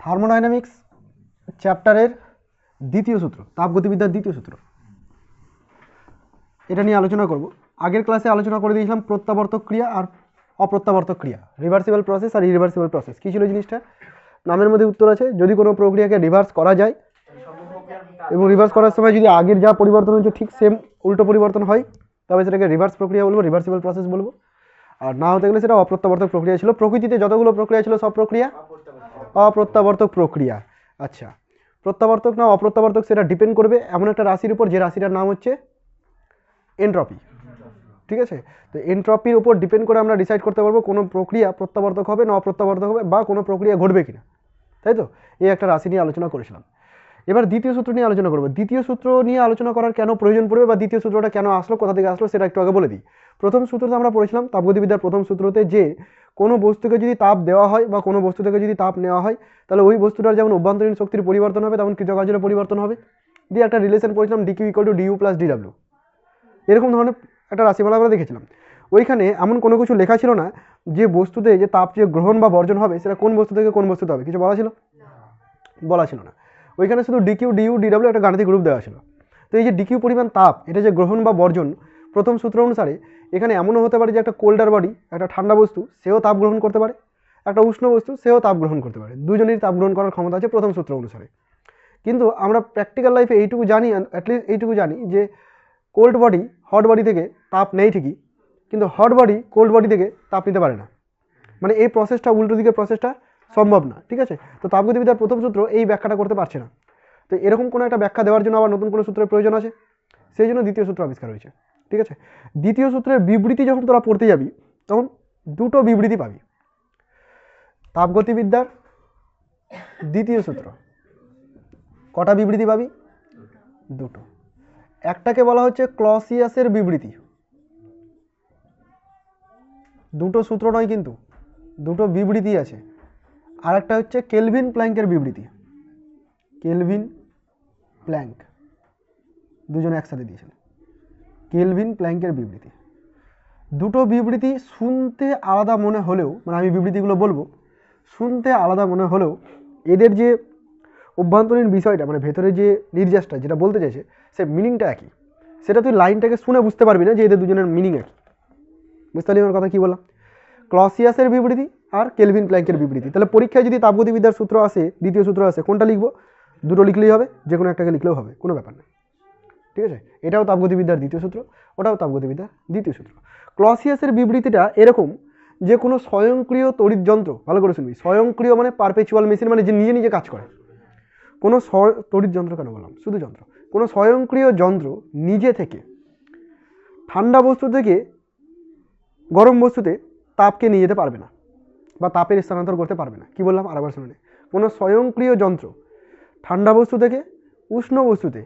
Thermodynamics চ্যাপ্টারের দ্বিতীয় সূত্র, তাপগতিবিদ্যার দ্বিতীয় সূত্র, এটা নিয়ে আলোচনা করব। আগের ক্লাসে আলোচনা করে দিয়েছিলাম প্রত্যাবর্তক ক্রিয়া আর অপ্রত্যাবর্তক ক্রিয়া, রিভার্সিবল প্রসেস আর ইরিভার্সিবল প্রসেস। কী ছিল জিনিসটা? নামের মধ্যে উত্তর আছে, যদি কোনো প্রক্রিয়াকে রিভার্স করা যায় এবং রিভার্স করার সময় যদি আগের যা পরিবর্তন হচ্ছে ঠিক সেম উল্টো পরিবর্তন হয়, তবে সেটাকে রিভার্স প্রক্রিয়া বলবো, রিভার্সিবল প্রসেস বলবো। আর না হতে গেলে সেটা অপ্রত্যাবর্তক প্রক্রিয়া ছিল। প্রকৃতিতে যতগুলো প্রক্রিয়া ছিল সব প্রক্রিয়া অপ্রত্যাবর্তক প্রক্রিয়া। আচ্ছা, প্রত্যাবর্তক না অপ্রত্যাবর্তক সেটা ডিপেন্ড করবে এমন একটা রাশির উপর, যে রাশিটার নাম হচ্ছে এনট্রপি। ঠিক আছে, তো এনট্রপির উপর ডিপেন্ড করে আমরা ডিসাইড করতে পারবো কোনো প্রক্রিয়া প্রত্যাবর্তক হবে না অপ্রত্যাবর্তক হবে, বা কোনো প্রক্রিয়া ঘটবে কিনা, তাই তো? এই একটা রাশি নিয়ে আলোচনা করেছিলাম। এবার দ্বিতীয় সূত্র নিয়ে আলোচনা করবো। দ্বিতীয় সূত্র নিয়ে আলোচনা করার কেন প্রয়োজন পড়বে, বা দ্বিতীয় সূত্রটা কেন আসলো, কোথা থেকে আসলো, সেটা একটু আগে বলে দিই। প্রথম সূত্রতে আমরা পড়েছিলাম তাপগতিবিদ্যার প্রথম সূত্রতে, যে কোনো বস্তুকে যদি তাপ দেওয়া হয় বা কোনো বস্তু থেকে যদি তাপ নেওয়া হয়, তাহলে ওই বস্তুটার যেমন অভ্যন্তরীণ শক্তির পরিবর্তন হবে, তেমন কৃতকার্যের পরিবর্তন হবে। দিয়ে একটা রিলেশন পড়েছিলাম, DQ equal to DU plus DW, এরকম ধরনের একটা রাশিমালা আমরা দেখেছিলাম। ওইখানে এমন কোনো কিছু লেখা ছিল না যে বস্তুতে যে তাপ যে গ্রহণ বা বর্জন হবে সেটা কোন বস্তু থেকে কোন বস্তুতে হবে, কিছু বলা ছিল? বলা ছিল না। ওইখানে শুধু ডিকিউ ডিইউ ডিডাব্লিউ একটা গাণিতিক রূপ দেওয়া ছিল। তো এই যে ডিকিউ পরিমাণ তাপ, এটা যে গ্রহণ বা বর্জন, প্রথম সূত্র অনুসারে এখানে এমনও হতে পারে যে একটা কোল্ডার বডি, একটা ঠান্ডা বস্তু, সেও তাপ গ্রহণ করতে পারে, একটা উষ্ণ বস্তু সেও তাপ গ্রহণ করতে পারে, দুজনেরই তাপ গ্রহণ করার ক্ষমতা আছে প্রথম সূত্র অনুসারে। কিন্তু আমরা প্র্যাকটিক্যাল লাইফে এইটুকু জানি, অ্যাটলিস্ট এইটুকু জানি যে কোল্ড বডি হট বডি থেকে তাপ নেই ঠিকই, কিন্তু হট বডি কোল্ড বডি থেকে তাপ নিতে পারে না। মানে এই প্রসেসটা, উল্টো দিকের প্রসেসটা সম্ভব না। ঠিক আছে, তো তাপগতিবিদ্যার প্রথম সূত্র এই ব্যাখ্যাটা করতে পারছে না। তো এরকম কোনো একটা ব্যাখ্যা দেওয়ার জন্য আবার নতুন কোনো সূত্রের প্রয়োজন আছে, সেই জন্য দ্বিতীয় সূত্র আবিষ্কার হয়েছে। ঠিক আছে, দ্বিতীয় সূত্রের বিবৃতি যখন তোরা পড়তে যাবি তখন দুটো বিবৃতি পাবি। তাপগতিবিদ্যার দ্বিতীয় সূত্র কটা বিবৃতি পাবি? দুটো। একটাকে বলা হচ্ছে ক্লসিয়াসের বিবৃতি, দুটো সূত্র নয় কিন্তু দুটো বিবৃতি আছে। আর একটা হচ্ছে কেলভিন প্ল্যাঙ্কের বিবৃতি। কেলভিন প্ল্যাঙ্ক দুজনে একসাথে দিয়েছেন, কেলভিন প্ল্যাঙ্কের বিবৃতি। দুটো বিবৃতি শুনতে আলাদা মনে হলেও, মানে আমি বিবৃতিগুলো বলবো, শুনতে আলাদা মনে হলেও এদের যে অভ্যন্তরীণ বিষয়টা, মানে ভেতরে যে নির্যাসটা যেটা বলতে চাইছে, সে মিনিংটা একই। সেটা তুই লাইনটাকে শুনে বুঝতে পারবি না যে এদের দুজনের মিনিং একই। বুঝতে পারলি আমার কথা কি বললাম? ক্লসিয়াসের বিবৃতি আর কেলভিন প্ল্যাঙ্কের বিবৃতি। তাহলে পরীক্ষায় যদি তাপগতিবিদ্যার সূত্র আসে, দ্বিতীয় সূত্র আসে, কোনটা লিখবো? দুটো লিখলেই হবে, যে কোনো একটাকে লিখলেও হবে, কোনো ব্যাপার না। ঠিক আছে, এটাও তাপগতিবিদ্যার দ্বিতীয় সূত্র, ওটাও তাপগতিবিদ্যার দ্বিতীয় সূত্র। ক্লসিয়াসের বিবৃতিটা এরকম, যে কোনো স্বয়ংক্রিয় তড়িৎ যন্ত্র, ভালো করে শুনবি, স্বয়ংক্রিয় মানে পারপেচুয়াল মেশিন, মানে যে নিজে নিজে কাজ করে। কোনো তড়িৎ যন্ত্র কেন বললাম, শুধু যন্ত্র, কোনো স্বয়ংক্রিয় যন্ত্র নিজে থেকে ঠান্ডা বস্তু থেকে গরম বস্তুতে তাপকে নিয়ে যেতে পারবে না, বা তাপের স্থানান্তর করতে পারবে না। কি বললাম আরেকবার শুনে? কোনো স্বয়ংক্রিয় যন্ত্র ঠান্ডা বস্তু থেকে উষ্ণ বস্তুতে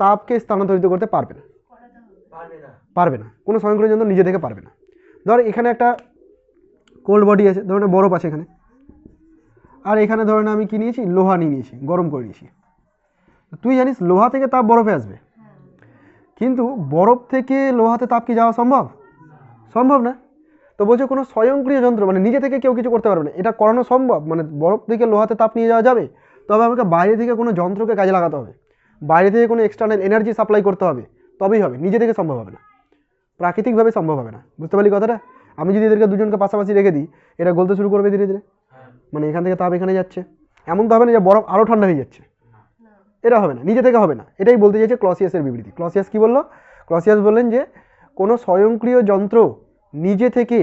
তাপকে স্থানান্তরিত করতে পারবে না, পারবে না। কোনো স্বয়ংক্রিয় যন্ত্র নিজে থেকে পারবে না। ধর এখানে একটা কোল্ড বডি আছে, ধরুন বরফ আছে এখানে, আর এখানে ধরেন আমি কি নিয়েছি, লোহা নিয়ে নিয়েছি, গরম করে নিয়েছি। তুই জানিস লোহা থেকে তাপ বরফে আসবে, কিন্তু বরফ থেকে লোহাতে তাপ কি যাওয়া সম্ভব? সম্ভব না। তো বলছে কোনো স্বয়ংক্রিয় যন্ত্র, মানে নিজে থেকে কেউ কিছু করতে পারবে না। এটা করানো সম্ভব, মানে বরফ থেকে লোহাতে তাপ নিয়ে যাওয়া যাবে, তবে আমাকে বাইরে থেকে কোনো যন্ত্রকে কাজে লাগাতে হবে, বাইরে থেকে কোনো এক্সটার্নাল এনার্জি সাপ্লাই করতে হবে, তবেই হবে। নিজে থেকে সম্ভব হবে না, প্রাকৃতিকভাবে সম্ভব হবে না। বুঝতে পারলি কথাটা? আমি যদি এদেরকে দুজনকে পাশাপাশি রেখে দিই, এটা গলতে শুরু করবে ধীরে ধীরে, মানে এখান থেকে তাপ এখানে যাচ্ছে, এমন তো হবে না যে বরফ আরও ঠান্ডা হয়ে যাচ্ছে, এটা হবে না, নিজে থেকে হবে না। এটাই বলতে চাইছে ক্লসিয়াসের বিবৃতি। ক্লসিয়াস কি বললো? ক্লসিয়াস বললেন যে কোনো স্বয়ংক্রিয় যন্ত্র নিজে থেকে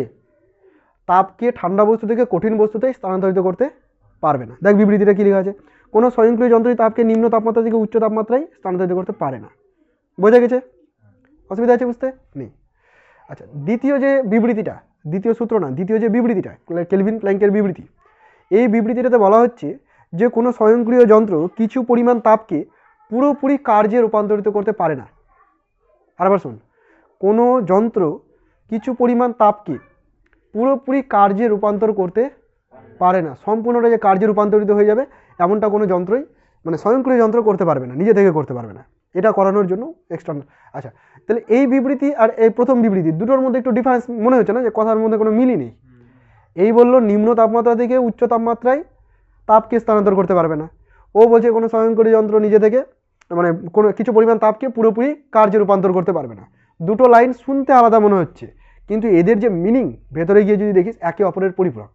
তাপকে ঠান্ডা বস্তু থেকে কঠিন বস্তুতে স্থানান্তরিত করতে পারবে না। দেখ বিবৃতিটা কি লেখা আছে, কোনো স্বয়ংক্রিয় যন্ত্রই তাপকে নিম্ন তাপমাত্রা থেকে উচ্চ তাপমাত্রায় স্থানান্তরিত করতে পারে না। বোঝা গেছে? অসুবিধা আছে বুঝতে? নেই। আচ্ছা, দ্বিতীয় যে বিবৃতিটা, দ্বিতীয় সূত্র না, দ্বিতীয় যে বিবৃতিটা, কেলভিন প্ল্যাঙ্কের বিবৃতি, এই বিবৃতিটাতে বলা হচ্ছে যে কোনো স্বয়ংক্রিয় যন্ত্র কিছু পরিমাণ তাপকে পুরোপুরি কার্যে রূপান্তরিত করতে পারে না। আরেকবার শোন, কোনো যন্ত্র কিছু পরিমাণ তাপকে পুরোপুরি কার্যে রূপান্তর করতে পারে না, সম্পূর্ণটা যে কার্যে রূপান্তরিত হয়ে যাবে এমনটা কোনো যন্ত্রই, মানে স্বয়ংক্রিয় যন্ত্র করতে পারবে না, নিজে থেকে করতে পারবে না। এটা করানোর জন্য এক্সটার্নাল। আচ্ছা, তাহলে এই বিবৃতি আর এই প্রথম বিবৃতি দুটোর মধ্যে একটু ডিফারেন্স মনে হচ্ছে না, যে কথার মধ্যে কোনো মিলই নেই। এই বললো নিম্ন তাপমাত্রা থেকে উচ্চ তাপমাত্রায় তাপকে স্থানান্তর করতে পারবে না। ও বলছে কোনো স্বয়ংক্রিয় যন্ত্র নিজে থেকে মানে কোনো কিছু পরিমাণ তাপকে পুরোপুরি কার্যে রূপান্তর করতে পারবে না। দুটো লাইন শুনতে আলাদা মনে হচ্ছে, কিন্তু এদের যে মিনিং ভেতরে গিয়ে যদি দেখিস একে অপরের পরিপূরক।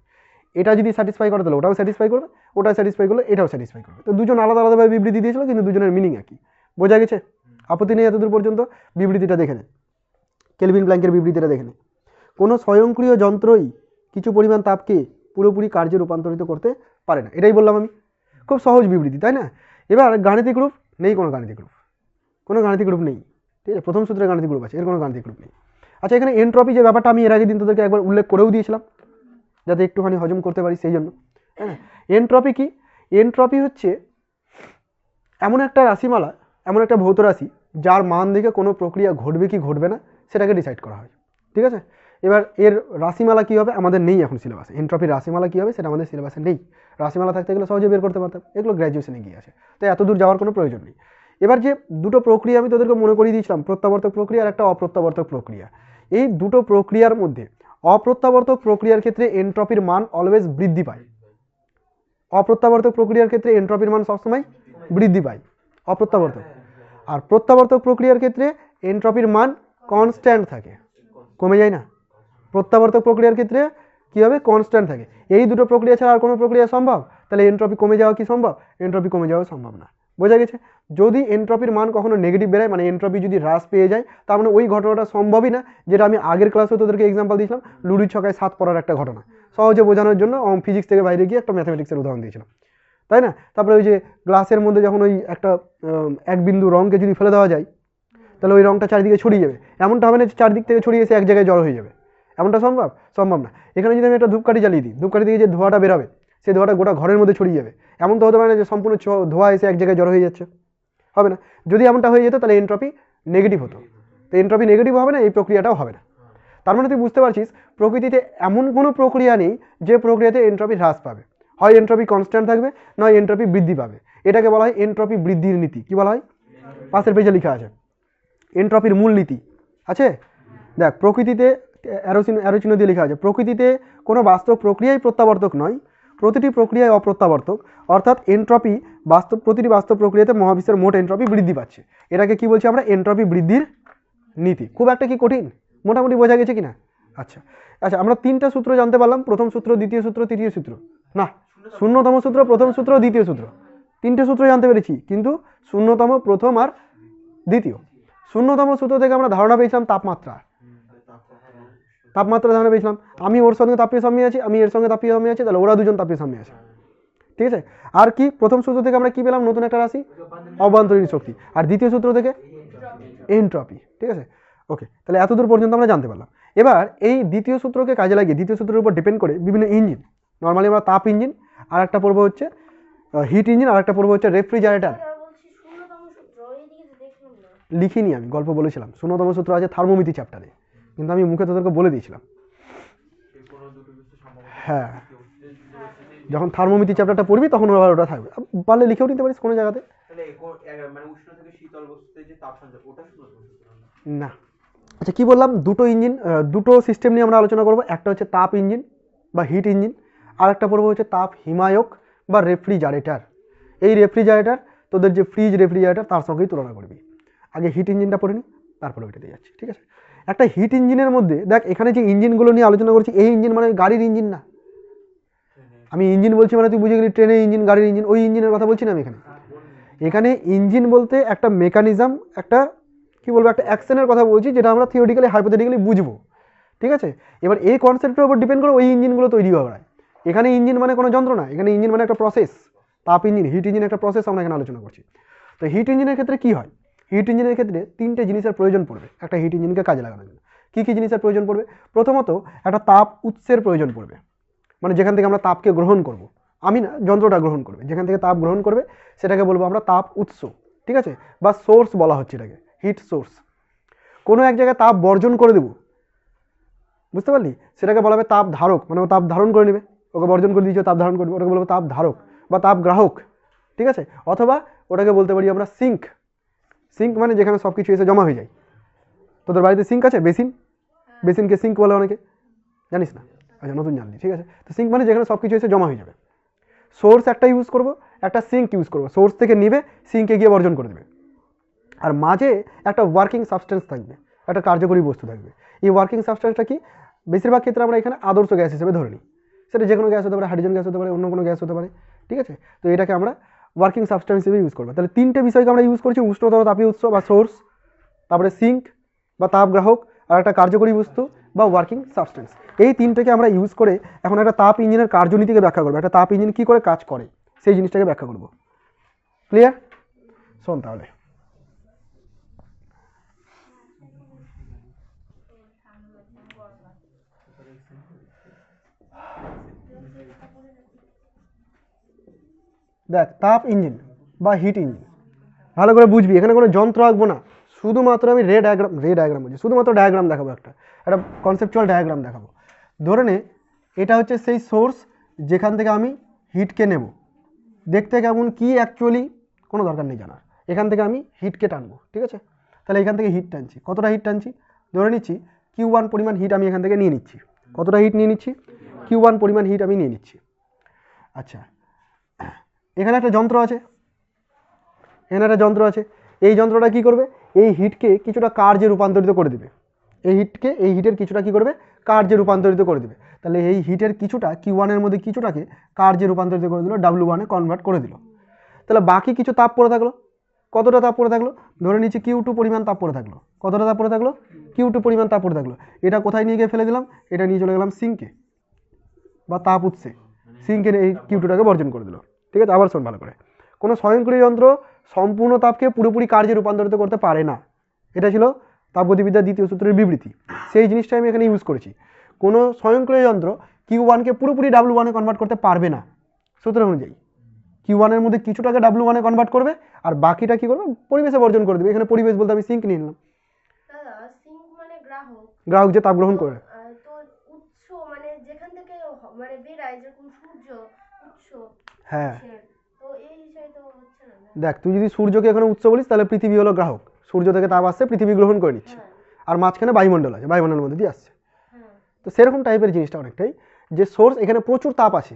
এটা যদি স্যাটিসফাই করে তাহলে ওটাও স্যাটিসফাই করবে, ওটা স্যাটিসফাই করলে এটাও স্যাটিসফাই করবে। তো দুজন আলাদা আলাদাভাবে বিবৃতি দিয়েছিল, কিন্তু দুজনের মিনিং একই। বোঝা গেছে? আপত্তি নেই এতদূর পর্যন্ত? বিবৃতিটা দেখে নে, কেলভিন প্ল্যাঙ্কের বিবৃতিটা দেখে নে। কোনো স্বয়ংক্রিয় যন্ত্রই কিছু পরিমাণ তাপকে পুরোপুরি কার্যে রূপান্তরিত করতে পারে না। এটাই বললাম আমি। খুব সহজ বিবৃতি, তাই না? এবার গাণিতিক রূপ নেই, কোনো গাণিতিক রূপ, কোনো গাণিতিক রূপ নেই। ঠিক আছে, প্রথম সূত্রে গাণিতিক রূপ আছে, এর কোনো গাণিতিক রূপ নেই। আচ্ছা, এখানে এনট্রপি যে ব্যাপারটা আমি এর আগে দিন তোদেরকে একবার উল্লেখ করেও দিয়েছিলাম, যাতে একটুখানি হজম করতে পারি সেই জন্য। হ্যাঁ, এনট্রপি কি? এনট্রপি হচ্ছে এমন একটা রাশিমালা, এমন একটা ভৌত রাশি যার মান দেখে কোনো প্রক্রিয়া ঘটবে কি ঘটবে না সেটাকে ডিসাইড করা হয়। ঠিক আছে, এবার এর রাশিমালা কী হবে আমাদের নেই এখন সিলেবাসে। এনট্রপির রাশিমালা কী হবে সেটা আমাদের সিলেবাসে নেই। রাশিমালা থাকতে গেলে সহজে বের করতে পারতাম, এগুলো গ্র্যাজুয়েশনে গিয়ে আছে, তাই এত দূর যাওয়ার কোনো প্রয়োজন নেই। এবার যে দুটো প্রক্রিয়া আমি তোদেরকে মনে করিয়ে দিয়েছিলাম, প্রত্যাবর্তক প্রক্রিয়া আর একটা অপ্রত্যাবর্তক প্রক্রিয়া, এই দুটো প্রক্রিয়ার মধ্যে অপ্রত্যাবর্তক প্রক্রিয়ার ক্ষেত্রে এনট্রপির মান অলওয়েজ বৃদ্ধি পায়। অপ্রত্যাবর্তক প্রক্রিয়ার ক্ষেত্রে এনট্রপির মান সবসময় বৃদ্ধি পায়, অপ্রত্যাবর্তক। আর প্রত্যাবর্তক প্রক্রিয়ার ক্ষেত্রে এনট্রপির মান কনস্ট্যান্ট থাকে, কমে যায় না। প্রত্যাবর্তক প্রক্রিয়ার ক্ষেত্রে কী হবে? কনস্ট্যান্ট থাকে। এই দুটো প্রক্রিয়া ছাড়া আর কোনো প্রক্রিয়া সম্ভব? তাহলে এনট্রপি কমে যাওয়া কি সম্ভব? এনট্রপি কমে যাওয়া সম্ভব না। বোঝা গেছে? যদি এনট্রপির মান কখনো নেগেটিভ বেরোয়, মানে এনট্রপি যদি হ্রাস পেয়ে যায়, তার মানে ওই ঘটনাটা সম্ভবই না, যেটা আমি আগের ক্লাসে তোদেরকে এক্সাম্পল দিয়েছিলাম, লুডুর ছকায় 7 পড়ার একটা ঘটনা, সহজে বোঝানোর জন্য ফিজিক্স থেকে বাইরে গিয়ে একটা ম্যাথামেটিক্সের উদাহরণ দিয়েছিলাম, তাই না? তারপরে ওই যে গ্লাসের মধ্যে যখন ওই একটা এক বিন্দু রঙকে যদি ফেলে দেওয়া যায়, তাহলে ওই রঙটা চারিদিকে ছড়িয়ে যাবে। এমনটা হবে না যে চারদিক থেকে ছড়িয়ে এসে এক জায়গায় জড়ো হয়ে যাবে, এমনটা সম্ভব? সম্ভব না। এখানে যদি আমি একটা ধূপকাঠি জ্বালিয়ে দিই, ধূপকাঠি থেকে যে ধোঁয়াটা বেরাবে সেই ধোঁয়াটা গোটা ঘরের মধ্যে ছড়িয়ে যাবে, এমন তো হতে পারে না যে সম্পূর্ণ ধোঁয়া এসে এক জায়গায় জড়ো হয়ে যাচ্ছে, হবে না। যদি এমনটা হয়ে যেত তাহলে এনট্রপি নেগেটিভ হতো, তো এনট্রপি নেগেটিভ হবে না, এই প্রক্রিয়াটাও হবে না। তার মানে তুই বুঝতে পারছিস প্রকৃতিতে এমন কোনো প্রক্রিয়া নেই যে প্রক্রিয়াতে এনট্রপি হ্রাস পাবে। হয় এনট্রপি কনস্ট্যান্ট থাকবে, নয় এনট্রপি বৃদ্ধি পাবে। এটাকে বলা হয় এনট্রপি বৃদ্ধির নীতি। কি বলা হয়? পাশের পেজে লেখা আছে এনট্রপির মূল নীতি আছে। দেখ, প্রকৃতিতে অ্যারো চিহ্ন দিয়ে লেখা আছে, প্রকৃতিতে কোনো বাস্তব প্রক্রিয়াই প্রত্যাবর্তক নয়, প্রতিটি প্রক্রিয়ায় অপ্রত্যাবর্তক। অর্থাৎ এনট্রপি প্রতিটি বাস্তব প্রক্রিয়াতে মহাবিশ্বের মোট এনট্রপি বৃদ্ধি পাচ্ছে। এটাকে কি বলছি আমরা? এনট্রপি বৃদ্ধির নীতি। খুব একটা কি কঠিন? মোটামুটি বোঝা গেছে কিনা? আচ্ছা আচ্ছা, আমরা 3টা সূত্র জানতে পারলাম, প্রথম সূত্র, দ্বিতীয় সূত্র, তৃতীয় সূত্র, না শূন্যতম সূত্র, প্রথম সূত্র, দ্বিতীয় সূত্র, 3টে সূত্র জানতে পেরেছি, কিন্তু শূন্যতম, প্রথম আর দ্বিতীয়। শূন্যতম সূত্র থেকে আমরা ধারণা পেয়েছিলাম তাপমাত্রা, তাপমাত্রা ধারণা পেয়েছিলাম। আমি ওর সঙ্গে তাপীয় সাম্যে আছি, আমি এর সঙ্গে তাপীয় সাম্যে আছি, তাহলে ওরা দুজন তাপীয় সাম্যে আছে। ঠিক আছে, আর কি প্রথম সূত্র থেকে আমরা কি পেলাম? নতুন একটা রাশি, অভ্যন্তরীণ শক্তি। আর দ্বিতীয় সূত্র থেকে এনট্রপি। ঠিক আছে, ওকে, তাহলে এতদূর পর্যন্ত আমরা জানতে পারলাম। এবার এই দ্বিতীয় সূত্রকে কাজে লাগিয়ে, দ্বিতীয় সূত্রের উপর ডিপেন্ড করে বিভিন্ন ইঞ্জিন, নর্মালি আমরা তাপ ইঞ্জিন, আর একটা পড়বো হচ্ছে হিট ইঞ্জিন, আর একটা পড়বো হচ্ছে রেফ্রিজারেটর। লিখিনি, আমি গল্প বলেছিলাম। শূন্যতম সূত্র আছে থার্মোমিতি চ্যাপ্টারে, কিন্তু আমি মুখে তোদেরকে বলে দিয়েছিলাম। হ্যাঁ, যখন থার্মোমিতি চ্যাপ্টারটা পড়বি তখন ওটা থাকবে, পারলে লিখেও নিতে পারিস কোনো জায়গাতে। না, আচ্ছা কি বললাম? দুটো ইঞ্জিন, দুটো সিস্টেম নিয়ে আমরা আলোচনা করবো। একটা হচ্ছে তাপ ইঞ্জিন বা হিট ইঞ্জিন, আর একটা পড়বো হচ্ছে তাপ হিমায়ক বা রেফ্রিজারেটর। এই রেফ্রিজারেটর তোদের যে ফ্রিজ রেফ্রিজারেটর তার সঙ্গেই তুলনা করবি। আগে হিট ইঞ্জিনটা পড়ে নি, তারপরে ওইটাতে যাচ্ছি। ঠিক আছে, একটা হিট ইঞ্জিনের মধ্যে দেখ, এখানে যে ইঞ্জিনগুলো নিয়ে আলোচনা করছি, এই ইঞ্জিন মানে গাড়ির ইঞ্জিন না। আমি ইঞ্জিন বলছি মানে তুই বুঝে গেলি ট্রেনের ইঞ্জিন, গাড়ির ইঞ্জিন, ওই ইঞ্জিনের কথা বলছি না আমি এখানে। এখানে ইঞ্জিন বলতে একটা মেকানিজম, একটা কি বলবো, একটা অ্যাকশনের কথা বলছি, যেটা আমরা থিওরিটিক্যালি হাইপোথেটিক্যালি বুঝবো। ঠিক আছে, এবার এই কনসেপ্টের উপর ডিপেন্ড করে ওই ইঞ্জিনগুলো তৈরি হয়। এখানে ইঞ্জিন মানে কোনো যন্ত্র না, এখানে ইঞ্জিন মানে একটা প্রসেস। তাপ ইঞ্জিন, হিট ইঞ্জিন একটা প্রসেস আমরা এখানে আলোচনা করছি। তো হিট ইঞ্জিনের ক্ষেত্রে কি হয়? হিট ইঞ্জিনের ক্ষেত্রে 3টে জিনিসের প্রয়োজন পড়বে একটা হিট ইঞ্জিনকে কাজে লাগানোর জন্য। কী কী জিনিসের প্রয়োজন পড়বে? প্রথমত একটা তাপ উৎসের প্রয়োজন পড়বে, মানে যেখান থেকে আমরা তাপকে গ্রহণ করব। আমি না, যন্ত্রটা গ্রহণ করবে, যেখান থেকে তাপ গ্রহণ করবে সেটাকে বলবো আমরা তাপ উৎস। ঠিক আছে, বা সোর্স বলা হচ্ছে এটাকে, হিট সোর্স। কোনো এক জায়গায় তাপ বর্জন করে দেবো, বুঝতে পারলি, সেটাকে বলা হবে তাপ ধারক, মানে ও তাপ ধারণ করে নেবে। ওকে বর্জন করে দিয়েছে, তাপ ধারণ করবে, ওটাকে বলবো তাপ ধারক বা তাপ গ্রাহক। ঠিক আছে, অথবা ওটাকে বলতে পারি আমরা সিঙ্ক। সিঙ্ক মানে যেখানে সব কিছু এসে জমা হয়ে যায়। তোদের বাড়িতে সিঙ্ক আছে? বেসিন, বেসিনকে সিঙ্ক বলে অনেকে, জানিস না? আচ্ছা, নতুন জানলি। ঠিক আছে, তো সিঙ্ক মানে যেখানে সব কিছু এসে জমা হয়ে যাবে। সোর্স একটা ইউজ করব, একটা সিঙ্ক ইউজ করব, সোর্স থেকে নিবে সিঙ্কে গিয়ে বর্জন করে দেবে। আর মাঝে একটা ওয়ার্কিং সাবস্টেন্স থাকবে, একটা কার্যকরী বস্তু থাকবে। এই ওয়ার্কিং সাবস্টেন্সটা কি, বেশিরভাগ ক্ষেত্রে আমরা এখানে আদর্শ গ্যাস হিসেবে ধরে নিই, সেটা যে কোনো গ্যাস হতে পারে, হাইড্রোজেন গ্যাস হতে পারে, অন্য কোনো গ্যাস হতে পারে, ঠিক আছে। তো এটাকে আমরা ওয়ার্কিং সাবস্টেন্স হিসেবে ইউজ করবো। তাহলে তিনটে বিষয়কে আমরা ইউজ করছি, উষ্ণতর তাপীয় উৎস বা সোর্স, তারপরে সিঙ্ক বা তাপগ্রাহক, আর একটা কার্যকরী বস্তু বা ওয়ার্কিং সাবস্টেন্স। এই তিনটাকে আমরা ইউজ করে এখন একটা তাপ ইঞ্জিনের কার্যনীতিকে ব্যাখ্যা করবো, একটা তাপ ইঞ্জিন কী করে কাজ করে সেই জিনিসটাকে ব্যাখ্যা করবো। ক্লিয়ার? শোন তাহলে। দেখ, তাপ ইঞ্জিন বা হিট ইঞ্জিন ভালো করে বুঝবি, এখানে কোনো যন্ত্র আঁকবো না, শুধুমাত্র আমি ডায়াগ্রাম বলছি, শুধুমাত্র ডায়াগ্রাম দেখাবো, একটা কনসেপচুয়াল ডায়াগ্রাম দেখাবো। ধরে নে এটা হচ্ছে সেই সোর্স যেখান থেকে আমি হিটকে নেব, দেখতে কেমন কি অ্যাকচুয়ালি কোনো দরকার নেই জানার, এখান থেকে আমি হিটকে টানবো, ঠিক আছে। তাহলে এখান থেকে হিট টানছি, কতটা হিট টানছি, ধরে নিচ্ছি Q1 পরিমাণ হিট আমি এখান থেকে নিয়ে নিচ্ছি। কতটা হিট নিয়ে নিচ্ছি, Q1 পরিমাণ হিট আমি নিয়ে নিচ্ছি। আচ্ছা, এখানে একটা যন্ত্র আছে, এই যন্ত্রটা কি করবে, এই হিটকে কিছুটা কার্যে রূপান্তরিত করে দেবে, এই হিটের কিছুটা কি করবে, কার্যে রূপান্তরিত করে দেবে। তাহলে এই হিটের কিছুটা Q1 এর মধ্যে কিছুটাকে কার্যে রূপান্তরিত করে দিল, W1 এ কনভার্ট করে দিল। তাহলে বাকি কিছু তাপ পড়ে থাকলো, কতটা তাপ পড়ে থাকলো, ধরে নিচ্ছি Q2 পরিমাণ তাপ পড়ে থাকলো। কতটা তাপ পড়ে থাকলো, Q2 পরিমাণ তাপ পড়ে থাকলো। এটা কোথায় নিয়ে গিয়ে ফেলে দিলাম, এটা নিয়ে চলে গেলাম সিঙ্কে বা তাপ উৎসে, সিঙ্কের এই Q2টাকে বর্জন করে দিল, ঠিক আছে। আবার শোন ভালো করে, কোনো স্বয়ংক্রিয় যন্ত্র সম্পূর্ণ তাপকে পুরোপুরি কার্যে রূপান্তরিত করতে পারে না, এটা ছিল তাপগতিবিদ্যার দ্বিতীয় সূত্রের বিবৃতি, সেই জিনিসটা আমি এখানে ইউজ করেছি। কোনো স্বয়ংক্রিয় যন্ত্র Q1কে পুরোপুরি W1 এ কনভার্ট করতে পারবে না, সূত্র অনুযায়ী Q1 এর মধ্যে কিছুটাকে W1 এ কনভার্ট করবে আর বাকিটা কি করবে, পরিবেশে বর্জন করে দেবে। এখানে পরিবেশ বলতে আমি সিঙ্ক নিয়ে নিলাম, গ্রাহক যে তাপ গ্রহণ করে। হ্যাঁ, দেখ তুই যদি সূর্যকে এখানে উৎস বলিস তাহলে পৃথিবী হলো গ্রাহক, সূর্য থেকে তাপ আসছে, পৃথিবী গ্রহণ করে নিচ্ছে, আর মাঝখানে বায়ুমণ্ডল আছে, বায়ুমণ্ডলের মধ্যে দিয়ে আসছে। তো সেরকম টাইপের জিনিসটা অনেকটাই, যে সোর্স এখানে প্রচুর তাপ আছে,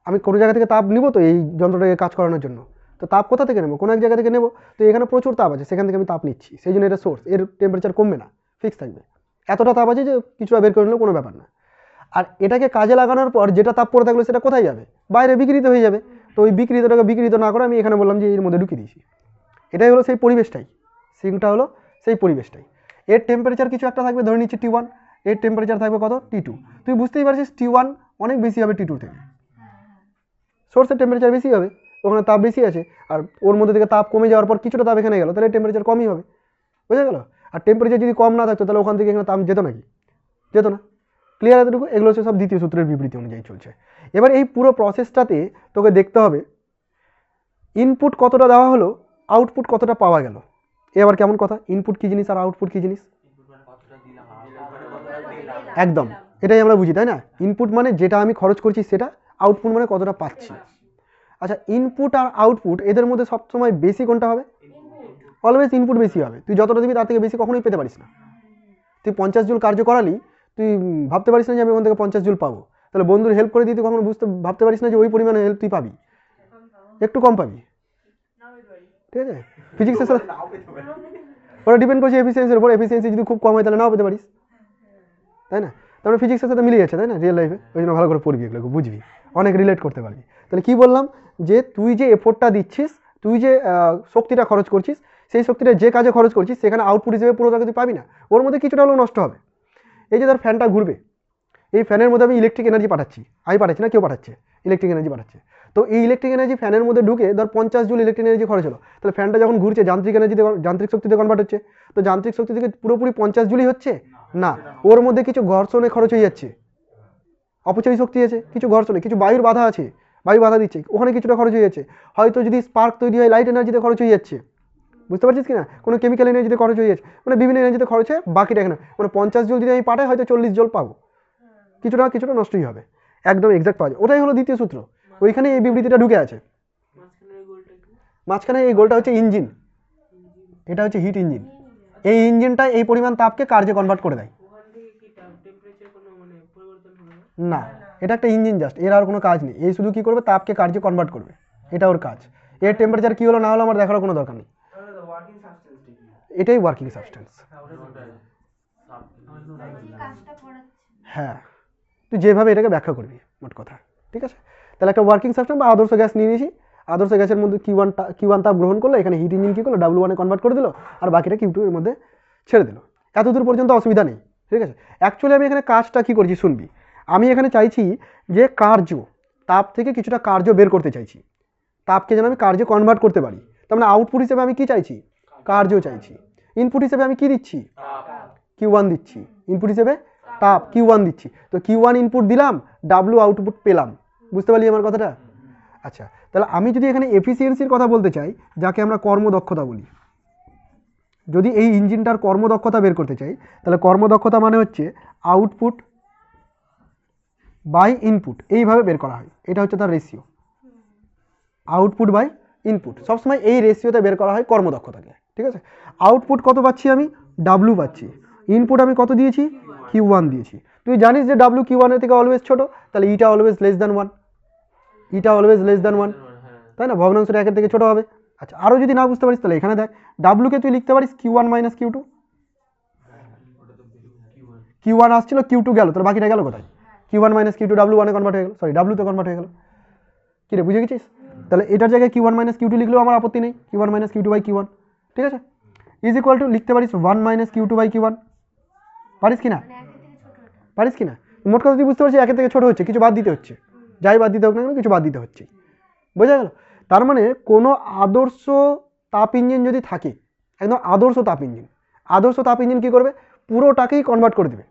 আমি কোনো জায়গা থেকে তাপ নিব তো এই যন্ত্রটাকে কাজ করানোর জন্য, তো তাপ কোথা থেকে নেবো, কোনো এক জায়গা থেকে নেবো, তো এখানে প্রচুর তাপ আছে, সেখান থেকে আমি তাপ নিচ্ছি, সেই জন্য এটা সোর্স, এর টেম্পারেচার কমবে না, ফিক্স থাকবে, এতটা তাপ আছে যে কিছুটা বের করে নিলেও কোনো ব্যাপার না। আর এটাকে কাজে লাগানোর পর যেটা তাপ পড়ে থাকলো সেটা কোথায় যাবে, বাইরে বিকৃত হয়ে যাবে। তো ওই বিকৃতটাকে বিকৃত না করে আমি এখানে বললাম যে এর মধ্যে ঢুকিয়ে দিয়েছি, এটাই হলো সেই পরিবেশটাই, সিঙ্কটা হলো সেই পরিবেশটাই। এর টেম্পারেচার কিছু একটা থাকবে, ধরে নিচ্ছি T1, এর টেম্পারেচার থাকবে কত, T2। তুই বুঝতেই পারছিস T1 অনেক বেশি হবে T2 থেকে, সোর্সের টেম্পারেচার বেশি হবে, ওখানে তাপ বেশি আছে, আর ওর মধ্যে থেকে তাপ কমে যাওয়ার পর কিছুটা তাপ এখানে গেল, তাহলে টেম্পারেচার কমই হবে, বুঝা গেল। আর টেম্পারেচার যদি কম না থাকতো তাহলে ওখান থেকে এখানে তাপ যেত নাকি, যেত না। ক্লিয়ার এতটুকু? এগুলো হচ্ছে সব দ্বিতীয় সূত্রের বিবৃতি অনুযায়ী চলছে। এবার এই পুরো প্রসেসটাতে তোকে দেখতে হবে ইনপুট কতটা দেওয়া হলো, আউটপুট কতটা পাওয়া গেল। এবার কেমন কথা, ইনপুট কী জিনিস আর আউটপুট কী জিনিস, একদম এটাই আমরা বুঝি, তাই না। ইনপুট মানে যেটা আমি খরচ করছি সেটা, আউটপুট মানে কতটা পাচ্ছি। আচ্ছা, ইনপুট আর আউটপুট এদের মধ্যে সবসময় বেশি কোনটা হবে, অলওয়েজ ইনপুট বেশি হবে। তুই যতটা দিবি তার থেকে বেশি কখনোই পেতে পারিস না। তুই 50 জুল কার্য করালি, তুই ভাবতে পারিস না যে আমি ওখান থেকে 50 জুল পাবো, তাহলে বন্ধুর হেল্প করে দিতে কখনো ভাবতে পারিস না যে ওই পরিমাণে হেল্প তুই পাবি, একটু কম পাবি, ঠিক আছে। ফিজিক্সের সাথে ওরা ডিপেন্ড করছে এফিসিয়েন্সির উপর, এফিসিয়েন্সি যদি খুব কম হয় তাহলে নাও পেতে পারিস, তাই না। তারপরে ফিজিক্সের সাথে মিলে যাচ্ছে, তাই না, রিয়েল লাইফে, ওই জন্য ভালো করে পড়বি, এগুলো বুঝবি, অনেক রিলেট করতে পারবি। তাহলে কি বললাম, যে তুই যে এফোর্টটা দিচ্ছিস, তুই যে শক্তিটা খরচ করছিস, সেই শক্তিটা যে কাজে খরচ করছিস সেখানে আউটপুট হিসেবে পুরোটাকে তুই পাবি না, ওর মধ্যে কিছুটা হলেও নষ্ট হবে। এই যে ধর ফ্যানটা ঘুরবে, এই ফ্যানের মধ্যে আমি ইলেকট্রিক এনার্জি পাঠাচ্ছি, আমি পাঠাচ্ছি না, কেউ পাঠাচ্ছে, ইলেকট্রিক এনার্জি পাঠাচ্ছে। তো এই ইলেকট্রিক এনার্জি ফ্যানের মধ্যে ঢুকে ধর 50 জুল ইলেকট্রিক এনার্জি খরচ হলো, তাহলে ফ্যানটা যখন ঘুরছে যান্ত্রিক শক্তিতে কনভার্ট হচ্ছে, তো যান্ত্রিক শক্তি থেকে পুরোপুরি 50 জুলই হচ্ছে না, ওর মধ্যে কিছু ঘর্ষণে খরচ হয়ে যাচ্ছে, অপচয় শক্তি আছে, কিছু ঘর্ষণে, কিছু বায়ুর বাধা আছে, বায়ু বাধা দিচ্ছে, ওখানে কিছুটা খরচ হয়ে যাচ্ছে। হয়তো যদি স্পার্ক তৈরি হয় লাইট এনার্জিতে খরচ হয়ে যাচ্ছে, বুঝতে পারছিস কিনা, কোনো কেমিক্যাল এনার্জিতে খরচ হয়ে যাচ্ছে, মানে বিভিন্ন এনার্জিতে খরচ হয়, বাকিটা এখানে মানে 50 জুল যদি আমি পাঠাই হয়তো 40 জুল পাবো, কিছুটা নষ্টই হবে, একদম এক্সাক্ট পাওয়া যায়। ওটাই হলো দ্বিতীয় সূত্র, ওইখানে এই বিবৃতিটা ঢুকে আছে। মাঝখানে এই গোলটা হচ্ছে ইঞ্জিন, এটা হচ্ছে হিট ইঞ্জিন। এই ইঞ্জিনটা এই পরিমাণ তাপকে কার্যে কনভার্ট করে দেয় না, এটা একটা ইঞ্জিন জাস্ট, এর আর কোনো কাজ নেই। এই শুধু কী করবে, তাপকে কার্যে কনভার্ট করবে, এটা ওর কাজ। এর টেম্পারেচার কী হলো না হলো আমার দেখারও কোনো দরকার নেই, এটাই ওয়ার্কিং সাবস্টেন্স। হ্যাঁ, তুই যেভাবে এটাকে ব্যাখ্যা করবি মোট কথা, ঠিক আছে। তাহলে একটা ওয়ার্কিং সাবস্টেন্স বা আদর্শ গ্যাস নিয়ে নিয়েছি, আদর্শ গ্যাসের মধ্যে Q1 তাপ গ্রহণ করলো, এখানে হিট ইঞ্জিন কী করলো W1 কনভার্ট করে দিল, আর বাকিটা Q2 এর মধ্যে ছেড়ে দিল। এতদূর পর্যন্ত অসুবিধা নেই, ঠিক আছে। অ্যাকচুয়ালি আমি এখানে কাজটা কী করছি শুনবি। আমি এখানে চাইছি যে কার্য, তাপ থেকে কিছুটা কার্য বের করতে চাইছি, তাপকে যেন আমি কার্যে কনভার্ট করতে পারি। তার মানে আউটপুট হিসেবে আমি কি চাইছি, কার্য চাইছি। ইনপুট হিসেবে আমি কি দিচ্ছি, Q1 দিচ্ছি, ইনপুট হিসেবে তাপ Q1 দিচ্ছি। তো Q1 ইনপুট দিলাম, W আউটপুট পেলাম, বুঝতে পারলি আমার কথাটা? আচ্ছা, তাহলে আমি যদি এখানে এফিসিয়েন্সির কথা বলতে চাই, যাকে আমরা কর্মদক্ষতা বলি, যদি এই ইঞ্জিনটার কর্মদক্ষতা বের করতে চাই, তাহলে কর্মদক্ষতা মানে হচ্ছে আউটপুট বাই ইনপুট, এইভাবে বের করা হয়। এটা হচ্ছে তার রেশিও, আউটপুট বাই ইনপুট, সবসময় এই রেশিওতে বের করা হয় কর্মদক্ষতাকে, ঠিক আছে। আউটপুট কত পাচ্ছি আমি, W পাচ্ছি, ইনপুট আমি কত দিয়েছি, Q1 দিয়েছি। তুই জানিস যে W Q1 এর থেকে অলওয়েজ ছোট, তাহলে ইটা অলওয়েজ লেস দ্যান 1, ইটা অলওয়েজ লেস দ্যান 1, তাই না, ভগ্নাংশটা একের থেকে ছোট হবে। আচ্ছা, আরও যদি না বুঝতে পারিস তাহলে এখানে দেখ, ডাব্লুকে তুই লিখতে পারিস Q1 মাইনাস Q2, Q1 আসছিল Q2 গেল, তোর বাকিটা গেল কোথায়, Q1 মাইনাস Q2 W1 এ কনভার্ট হয়ে গেল, সরি W তে কনভার্ট হয়ে গেল। কী রে, বুঝে গেছিস? তাহলে এটার জায়গায় Q1 মাইনাস Q2 লিখলেও আমার আপত্তি নেই, Q1 minus Q2 by Q1, ঠিক আছে। ইজ ইকুয়াল টু লিখতে পারিস 1 মাইনাস Q2 বাই Q1, পারিস কি না, পারিস কি না? মোট কথা তুই বুঝতে পারছিস একের থেকে ছোটো হচ্ছে, কিছু বাদ দিতে হচ্ছে, যাই বাদ দিতে হোক না কেন কিছু বাদ দিতে হচ্ছে, বোঝা গেল? তার মানে কোনো আদর্শ তাপ ইঞ্জিন যদি থাকে, একদম আদর্শ তাপ ইঞ্জিন, আদর্শ তাপ ইঞ্জিন কী করবে, পুরোটাকেই কনভার্ট করে দেবে,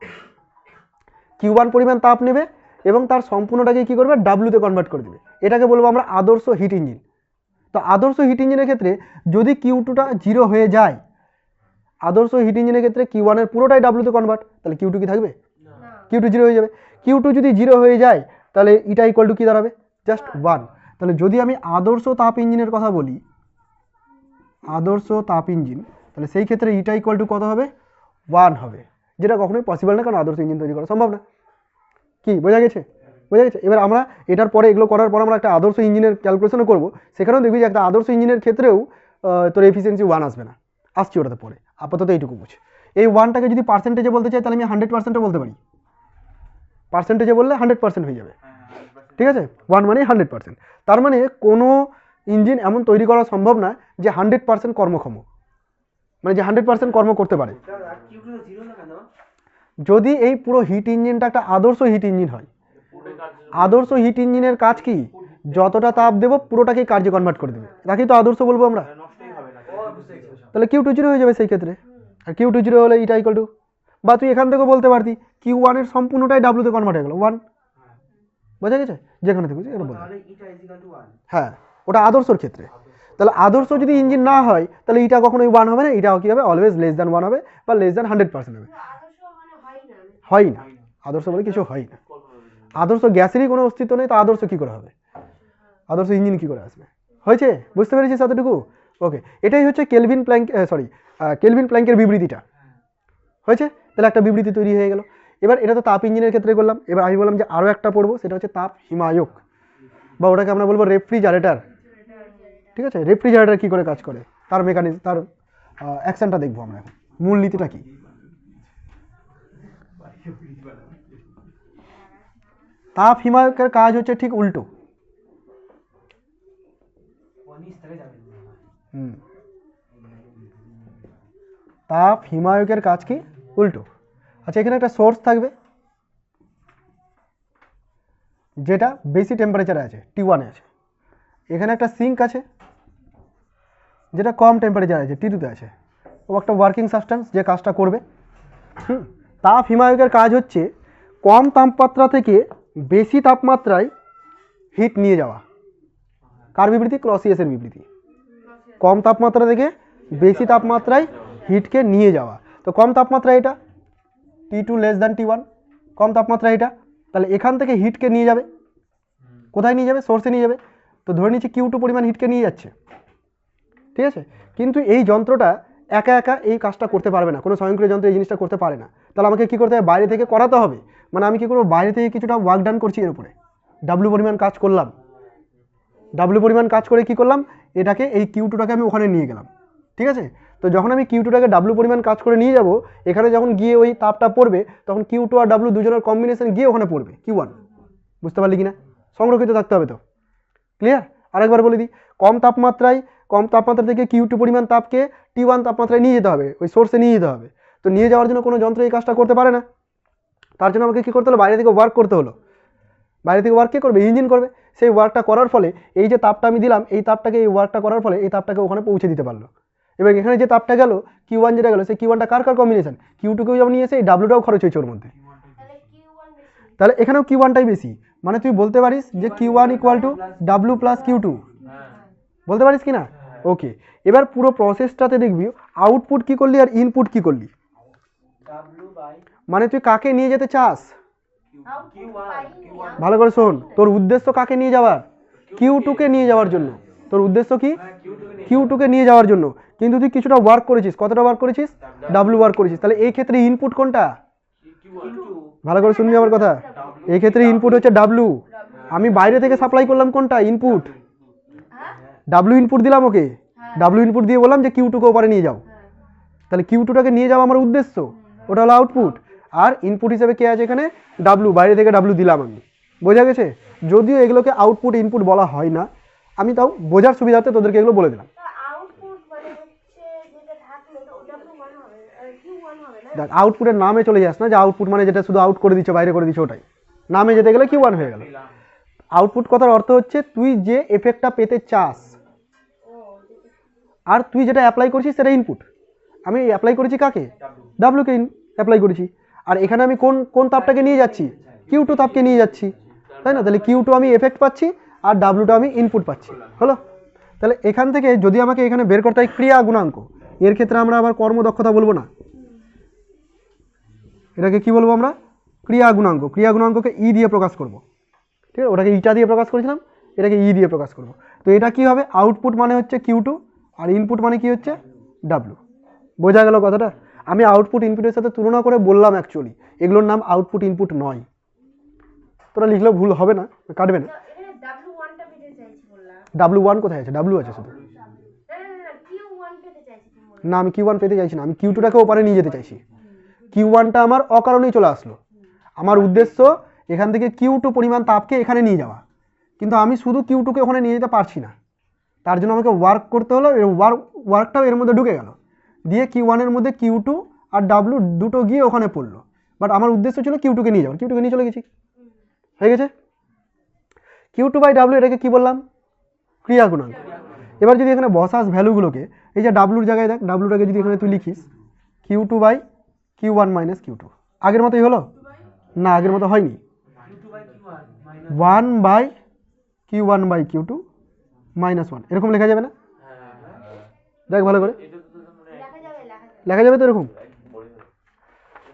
Q1 পরিমাণ তাপ নেবে এবং তার সম্পূর্ণটাকেই কী করবে, ডাব্লুতে কনভার্ট করে দেবে। এটাকে বলবো আমরা আদর্শ হিট ইঞ্জিন। তো আদর্শ হিট ইঞ্জিনের ক্ষেত্রে যদি Q2টা 0 হয়ে যায়, আদর্শ হিট ইঞ্জিনের ক্ষেত্রে Q1 এর পুরোটাই ডাব্লুতে কনভার্ট, তাহলে Q2 কি থাকবে, Q2 0 হয়ে যাবে। Q2 যদি 0 হয়ে যায় তাহলে এটা ইকুয়াল টু কী দাঁড়াবে, জাস্ট 1। তাহলে যদি আমি আদর্শ তাপ ইঞ্জিনের কথা বলি, আদর্শ তাপ ইঞ্জিন, তাহলে সেই ক্ষেত্রে ইটা ইকুয়াল টু কত হবে, 1 হবে, যেটা কখনোই পসিবল না, কারণ আদর্শ ইঞ্জিন তৈরি করা সম্ভব না। কি বোঝা গেছে, বোঝা গেছে? এবার আমরা এটার পরে, এগুলো করার পর আমরা একটা আদর্শ ইঞ্জিনের ক্যালকুলেশনও করবো, সেখানেও দেখবি যে একটা আদর্শ ইঞ্জিনের ক্ষেত্রেও তোর এফিসিয়েন্সি 1 আসবে না, আসছি ওটাতে পরে, আপাতত এইটুকু বুঝ। এই 1টাকে যদি পার্সেন্টেজে বলতে চাই তাহলে আমি 100%ও বলতে পারি, পার্সেন্টেজে বললে 100% হয়ে যাবে, ঠিক আছে। 1 মানে 100%, তার মানে কোনো ইঞ্জিন এমন তৈরি করা সম্ভব না যে 100% কর্মক্ষম, মানে যে 100% কর্ম করতে পারে। যদি এই পুরো হিট ইঞ্জিনটা একটা আদর্শ হিট ইঞ্জিন হয়, আদর্শ হিট ইঞ্জিনের কাজ কি, যতটা তাপ দেবো পুরোটাকেই কার্যে কনভার্ট করে দেবে, তাকেই তো আদর্শ বলবো আমরা। তাহলে Q2 0 হয়ে যাবে সেই ক্ষেত্রে, আর Q2 0 হলে ইটা ইকুয়াল টু, বা তুই এখান থেকেও বলতে পারতি Q1 এর সম্পূর্ণটাই ডাব্লুতে কনভার্ট হয়ে গেল 1, বোঝা গেছে? যেখানে থেকে বলতে, হ্যাঁ ওটা আদর্শর ক্ষেত্রে। তাহলে আদর্শ যদি ইঞ্জিন না হয় তাহলে ইটা কখনোই 1 হবে না, এটাও কী হবে, অলওয়েজ লেস দ্যান 1 হবে, বা লেস দ্যান 100% হবে, হয় না, আদর্শ বলে কিছু হয় না। আদর্শ গ্যাসেরই কোনো অস্তিত্ব নেই, তো আদর্শ কী করে হবে, আদর্শ ইঞ্জিন কী করে আসবে? হয়েছে, বুঝতে পেরেছিস এতটুকু? ওকে, এটাই হচ্ছে কেলভিন প্ল্যাঙ্কের বিবৃতিটা, হয়েছে? তাহলে একটা বিবৃতি তৈরি হয়ে গেল। এবার এটা তো তাপ ইঞ্জিনের ক্ষেত্রে করলাম, এবার আমি বললাম যে আরও একটা পড়বো, সেটা হচ্ছে তাপ হিমায়ক, বা ওটাকে আমরা বলবো রেফ্রিজারেটর, ঠিক আছে। রেফ্রিজারেটর কী করে কাজ করে, তার মেকানিজম, তার অ্যাকশনটা দেখবো আমরা এখন, মূলনীতিটা কি। তাপ হিমায়কের কাজ হচ্ছে ঠিক উল্টো, তাপ হিমায়কের কাজ কি উল্টো। আচ্ছা, এখানে একটা সোর্স থাকবে যেটা বেশি টেম্পারেচারে আছে, T1 এ আছে, এখানে একটা সিঙ্ক আছে যেটা কম টেম্পারেচার আছে, T2 তে আছে, ও একটা ওয়ার্কিং সাবস্টেন্স যে কাজটা করবে। তাপ হিমায়কের কাজ হচ্ছে কম তাপমাত্রা থেকে বেশি তাপমাত্রায় হিট নিয়ে যাওয়া। কার বিবৃতি? ক্লসিয়াসের বিবৃতি। কম তাপমাত্রা থেকে বেশি তাপমাত্রায় হিটকে নিয়ে যাওয়া। তো কম তাপমাত্রা এটা T2 লেস দ্যান T1, কম তাপমাত্রা এটা, তাহলে এখান থেকে হিটকে নিয়ে যাবে, কোথায় নিয়ে যাবে? সোর্সে নিয়ে যাবে। তো ধরে নিচ্ছি Q2 পরিমাণ হিটকে নিয়ে যাচ্ছে, ঠিক আছে। কিন্তু এই যন্ত্রটা একা একা এই কাজটা করতে পারবে না, কোনো স্বয়ংক্রিয় যন্ত্র এই জিনিসটা করতে পারে না, তাহলে আমাকে কী করতে হবে? বাইরে থেকে করাতে হবে, মানে আমি কী করবো, বাইরে থেকে কিছুটা ওয়ার্ক ডান করছি এর উপরে, ডাব্লু পরিমাণ কাজ করলাম, ডাব্লু পরিমাণ কাজ করে কি করলাম, এটাকে এই কিউ2টাকে আমি ওখানে নিয়ে গেলাম। ঠিক আছে, তো যখন আমি কিউ2টাকে ডাব্লু পরিমাণ কাজ করে নিয়ে যাব, এখানে যখন গিয়ে ওই তাপটা পড়বে তখন কিউ2 আর ডাব্লু দুজনের কম্বিনেশন গিয়ে ওখানে পড়বে কিউ1। বুঝতে পারলি কিনা? সংরক্ষিত থাকতে হবে তো। ক্লিয়ার? আরেকবার বলে দিই, কম তাপমাত্রা থেকে কিউ2 পরিমাণ তাপকে টি1 তাপমাত্রায় নিয়ে যেতে হবে, ওই সোর্সে নিয়ে যেতে হবে। তো নিয়ে যাওয়ার জন্য কোনো যন্ত্র এই কাজটা করতে পারে না, তার জন্য আমাকে কী করতে হলো, বাইরে থেকে ওয়ার্ক করতে হলো। বাইরে থেকে ওয়ার্ক কে করবে, ইঞ্জিন করবে। সেই ওয়ার্কটা করার ফলে এই যে তাপটা আমি দিলাম, এই তাপটাকে এই ওয়ার্কটা করার ফলে এই তাপটাকে ওখানে পৌঁছে দিতে পারলো। এবং এখানে যে তাপটা গেল কিউ1 যেটা গেল, সেই কিউ1টা কার কম্বিনেশন, কিউ2কেও যেমন নিয়ে এসে এই ডাব্লুটাও খরচ হয়েছে ওর মধ্যে, তাহলে এখানেও কিউ1টাই বেশি। মানে তুই বলতে পারিস যে কিউ1 ইকুয়াল টু ডাব্লু প্লাস কিউ2, বলতে পারিস কি না? ওকে, এবার পুরো প্রসেসটাতে দেখবি আউটপুট কি করলি আর ইনপুট কি করলি। মানে তুই কাকে নিয়ে যেতে চাস, ভালো করে শোন, তোর উদ্দেশ্য কাকে নিয়ে যাওয়ার, কিউ2কে নিয়ে যাওয়ার জন্য। তোর উদ্দেশ্য কি, কিউ2কে নিয়ে যাওয়ার জন্য। কিন্তু তুই কিছুটা ওয়ার্ক করেছিস, কতটা ওয়ার্ক করেছিস, ডাব্লু ওয়ার্ক করেছিস। তাহলে এই ক্ষেত্রে ইনপুট কোনটা, ভালো করে শুনবি আমার কথা, এই ক্ষেত্রে ইনপুট হচ্ছে ডাব্লু। আমি বাইরে থেকে সাপ্লাই করলাম কোনটা, ইনপুট, ডাব্লু ইনপুট দিলাম ওকে, ডাব্লু ইনপুট দিয়ে বললাম যে কিউ2কে ওপারে নিয়ে যাও। তাহলে কিউ2টাকে নিয়ে যাওয়া আমার উদ্দেশ্য, ওটা হলো আউটপুট। আর ইনপুট হিসেবে কে আছে এখানে, ডাব্লু, বাইরে থেকে ডাব্লু দিলাম আমি। বোঝা গেছে? যদিও এগুলোকে আউটপুট ইনপুট বলা হয় না, আমি তাও বোঝার সুবিধার্থে তোদেরকে এগুলো বলে দিলাম। দেখ, আউটপুটের নামে চলে যাস না, যে আউটপুট মানে যেটা শুধু আউট করে দিচ্ছে, বাইরে করে দিচ্ছে, ওটাই নামে যেতে গেলে কিউ1 হয়ে গেল। আউটপুট কথার অর্থ হচ্ছে তুই যে এফেক্টটা পেতে চাস, আর তুই যেটা অ্যাপ্লাই করছিস সেটা ইনপুট। আমি অ্যাপ্লাই করেছি কাকে, ডাব্লুকে অ্যাপ্লাই করেছি। আর এখানে আমি কোন কোন তাপটাকে নিয়ে যাচ্ছি, কিউ2 তাপকে নিয়ে যাচ্ছি, তাই না? তাহলে কিউ2 আমি এফেক্ট পাচ্ছি আর ডাব্লুটা আমি ইনপুট পাচ্ছি। হলো? তাহলে এখান থেকে যদি আমাকে এখানে বের করতে হয় ক্রিয়া গুণাঙ্ক, এর ক্ষেত্রে আমরা আবার কর্মদক্ষতা বলবো না, এটাকে কি বলবো আমরা, ক্রিয়া গুণাঙ্ক। ক্রিয়া গুণাঙ্ককে ই দিয়ে প্রকাশ করব। ঠিক আছে, ওটাকে ইটা দিয়ে প্রকাশ করেছিলাম, এটাকে ই দিয়ে প্রকাশ করব। তো এটা কি হবে, আউটপুট মানে হচ্ছে কিউ2 আর ইনপুট মানে কি হচ্ছে ডাব্লু। বোঝা গেল কথাটা? আমি আউটপুট ইনপুটের সাথে তুলনা করে বললাম, অ্যাকচুয়ালি এগুলোর নাম আউটপুট ইনপুট নয়। তোরা লিখলেও ভুল হবে না, কাটবে না। ডাব্লু1 কোথায় আছে, ডাব্লু আছে শুধু। না, আমি কিউ1 পেতে চাইছি না, আমি কিউ2টাকে ওপারে নিয়ে যেতে চাইছি। কিউ1টা আমার অকারণেই চলে আসলো। আমার উদ্দেশ্য এখান থেকে কিউ2 পরিমাণ তাপকে এখানে নিয়ে যাওয়া, কিন্তু আমি শুধু কিউ2কে ওখানে নিয়ে যেতে পারছি না, তার জন্য আমাকে ওয়ার্ক করতে হলো। ওয়ার্কটাও এর মধ্যে ঢুকে গেল, দিয়ে কিউ1-এর মধ্যে কিউ2 আর ডাব্লু দুটো গিয়ে ওখানে পড়লো। বাট আমার উদ্দেশ্য ছিল কিউ2কে নিয়ে যাওয়া, কিউ2কে নিয়ে চলে গেছি, হয়ে গেছে। কিউ2 বাই ডাব্লু, এটাকে কি বললাম, ক্রিয়া গুণাঙ্ক। এবার যদি এখানে বসাস ভ্যালুগুলোকে, এই যে ডাব্লুর জায়গায় দেখ, ডাব্লুটাকে যদি এখানে তুই লিখিস কিউ2 বাই কিউ1 মাইনাস কিউ2, আগের মতোই হলো না, আগের মতো হয়নি। 1 বাই কিউ1 বাই কিউ2 মাইনাস 1, এরকম লেখা যাবে না? দেখ ভালো করে, লেখা যাবে তো এরকম।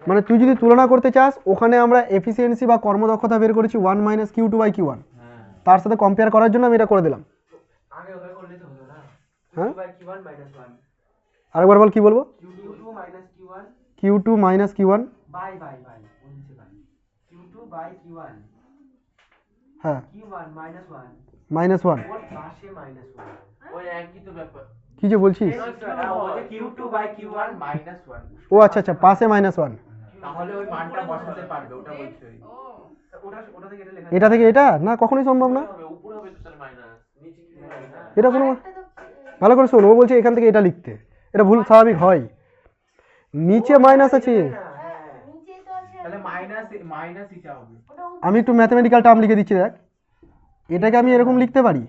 মানে তুই যদি তুলনা করতে চাস, ওখানে আমরা এফিসিয়েন্সি বা কর্মদক্ষতা বের করেছি 1 মাইনাস কিউ2 বাই কিউ1, তার সাথে কম্পেয়ার করার জন্য আমি এটা করে দিলাম। হ্যাঁ, আরেকবার বল, কি বলবো, কিউ2 মাইনাস কিউ1 হ্যাঁ মাইনাস 1, কি যে বলছিস, ও আচ্ছা আচ্ছা, পাশে মাইনাস 1, এটা থেকে এটা না, কখনোই সম্ভব না, এটা কোনো, ভালো করে শোন, ও বলছে এখান থেকে এটা লিখতে, এটা ভুল স্বাভাবিক হয়, নিচে মাইনাস আছে। আমি একটু ম্যাথমেটিক্যাল টার্ম লিখে দিচ্ছি, দেখ, এটাকে আমি এরকম লিখতে পারি,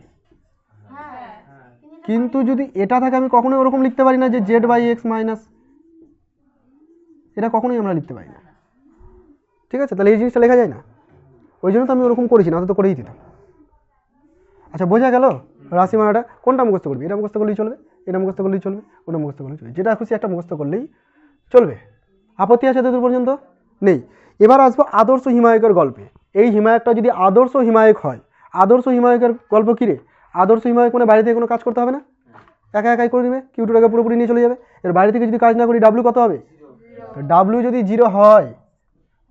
কিন্তু যদি এটা থাকে আমি কখনোই ওরকম লিখতে পারি না যে জেড বাই এক্স মাইনাস, এটা কখনোই আমরা লিখতে পারি না। ঠিক আছে, তাহলে এই জিনিসটা লেখা যায় না, ওই জন্য তো আমি ওরকম করেছি না, তো করেই দিতাম। আচ্ছা, বোঝা গেল রাশিমালাটা? কোনটা মুখস্থ করবি, এটা মুখস্থ করলেই চলবে, এটা মুখস্থ করলেই চলবে, ওটা মুখস্থ করলেই চলবে, যেটা খুশি একটা মুখস্থ করলেই চলবে। আপত্তি আছে তোদের পর্যন্ত? নেই। এবার আসবো আদর্শ হিমায়কের গল্পে। এই হিমায়কটা যদি আদর্শ হিমায়ক হয়, আদর্শ হিমায়কের গল্প কী রে, আদর্শ হিমায়ক মানে বাইরে থেকে কোনো কাজ করতে হবে না, একা একাই করে দিবে, কিউ2টাকে পুরোপুরি নিয়ে চলে যাবে। এর বাইরে থেকে যদি কাজ না করি ডাব্লু কত হবে, ডাব্লু যদি 0 হয়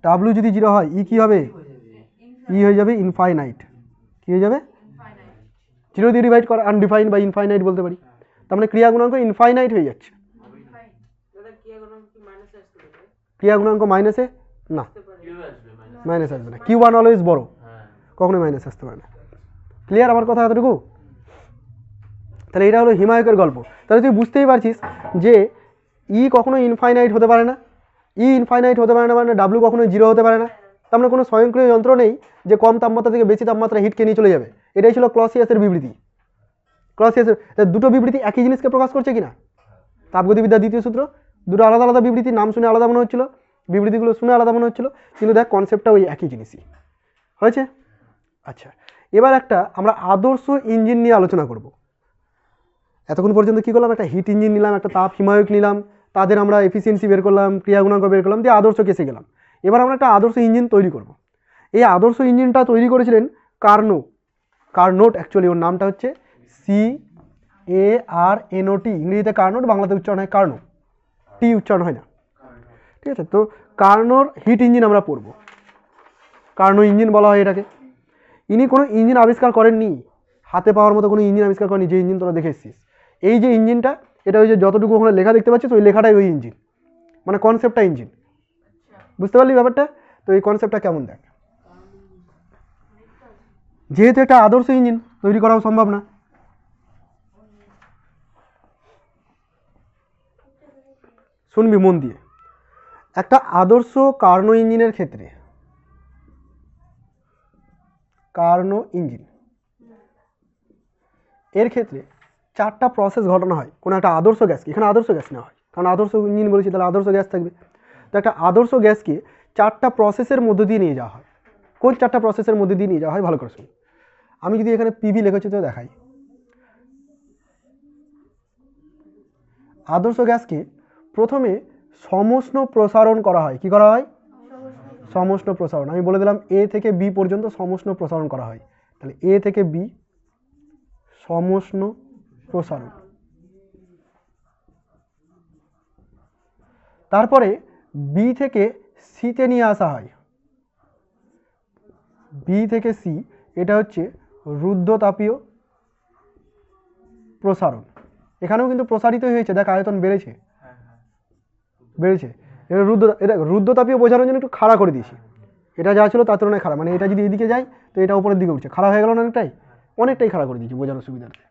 ডাব্লিউ যদি 0 হয় ই কি হবে, ই হয়ে যাবে ইনফাইনাইট। কি হয়ে যাবে, 0 দিয়ে ডিভাইড করা, আনডিফাইন্ড বা ইনফাইনাইট বলতে পারি। তার মানে ক্রিয়া গুণাঙ্ক ইনফাইনাইট হয়ে যাচ্ছে। ক্রিয়া গুণাঙ্ক মাইনাসে না, মাইনাস আসবে না, Q1 অলওয়েজ বড়, কখনোই মাইনাস আসতে পারে না। ক্লিয়ার আমার কথা এতটুকু? তাহলে এটা হলো হিমায়কের গল্প। তাহলে তুই বুঝতেই পারছিস যে ই কখনো ইনফাইনাইট হতে পারে না, ই ইনফাইনাইট হতে পারে না, মানে ডাব্লিউ কখনো 0 হতে পারে না। তার মানে কোনো স্বয়ংক্রিয় যন্ত্র নেই যে কম তাপমাত্রা থেকে বেশি তাপমাত্রা হিটকে নিয়ে চলে যাবে। এটাই ছিল ক্লসিয়াসের বিবৃতি। ক্লসিয়াসের দুটো বিবৃতি একই জিনিসকে প্রকাশ করছে কিনা, তাপগতিবিদ্যার দ্বিতীয় সূত্র, দুটো আলাদা আলাদা বিবৃতি, নাম শুনে আলাদা মনে হচ্ছিল, বিবৃতিগুলো শুনে আলাদা মনে হচ্ছিল, কিন্তু দেখ কনসেপ্টটা ওই একই জিনিসই হয়েছে। আচ্ছা, এবার একটা আমরা আদর্শ ইঞ্জিন নিয়ে আলোচনা করব। এতক্ষণ পর্যন্ত কী করলাম, একটা হিট ইঞ্জিন নিলাম, একটা তাপ হিমায়ক নিলাম, তাদের আমরা এফিসিয়েন্সি বের করলাম, ক্রিয়া গুণাঙ্ক বের করলাম, দিয়ে আদর্শ কেসে গেলাম। এবার আমরা একটা আদর্শ ইঞ্জিন তৈরি করব। এই আদর্শ ইঞ্জিনটা তৈরি করেছিলেন কার্নোট, অ্যাকচুয়ালি ওর নামটা হচ্ছে CARNOT, ইংরেজিতে কার্নোট, বাংলাতে উচ্চারণ হয় কার্নো, টি উচ্চারণ হয় না, ঠিক আছে। তো কার্নোর হিট ইঞ্জিন আমরা পড়ব, কার্নো ইঞ্জিন বলা হয় এটাকে। ইনি কোনো ইঞ্জিন আবিষ্কার করেননি, হাতে পাওয়ার মতো কোনো ইঞ্জিন আবিষ্কার করেনি, যে ইঞ্জিন তোরা দেখে এসছিস। এই যে ইঞ্জিনটা, এটা ওই যে যতটুকু ওখানে লেখা দেখতে পাচ্ছিস, ওই লেখাটাই ওই ইঞ্জিন, মানে কনসেপ্টটা ইঞ্জিন। বুঝতে পারলি ব্যাপারটা? তো এই কনসেপ্টটা কেমন দেখ, যেহেতু একটা আদর্শ ইঞ্জিন তৈরি করাও সম্ভব না, শুনবি মন দিয়ে। একটা আদর্শ কার্নো ইঞ্জিনের ক্ষেত্রে, কার্নো ইঞ্জিন এর ক্ষেত্রে 4টা প্রসেস ঘটানো হয় কোনো একটা আদর্শ গ্যাসকে। এখানে আদর্শ গ্যাস নেওয়া হয়, কারণ আদর্শ ইঞ্জিন বলেছি, তাহলে আদর্শ গ্যাস থাকবে। তো একটা আদর্শ গ্যাসকে 4টা প্রসেসের মধ্য দিয়ে নিয়ে যাওয়া হয়। কোন 4টা প্রসেসের মধ্যে দিয়ে নিয়ে যাওয়া হয় ভালো করে শুন। আমি যদি এখানে পিভি লিখেছি তো দেখাই, আদর্শ গ্যাসকে প্রথমে সমষ্ণ প্রসারণ করা হয়। কি করা হয়? সমষ্ণ প্রসারণ। আমি বলে দিলাম এ থেকে বি পর্যন্ত সমষ্ণ প্রসারণ করা হয়। তাহলে এ থেকে বি সমষ্ণ প্রসারণ। তারপরে বি থেকে সিতে নিয়ে আসা হয়। বি থেকে সি, এটা হচ্ছে রুদ্ধতাপীয় প্রসারণ। এখানেও কিন্তু প্রসারিত হয়েছে, দেখ আয়তন বেড়েছে, এটা রুদ্ধতাপীয় বোঝানোর জন্য একটু খাড়া করে দিয়েছি। এটা যা ছিল তার তুলনায় খাড়া, মানে এটা যদি এদিকে যায় তো এটা উপরের দিকে উঠছে, খাড়া হয়ে গেল না অনেকটাই খাড়া করে দিয়েছি বোঝানোর সুবিধার্থে।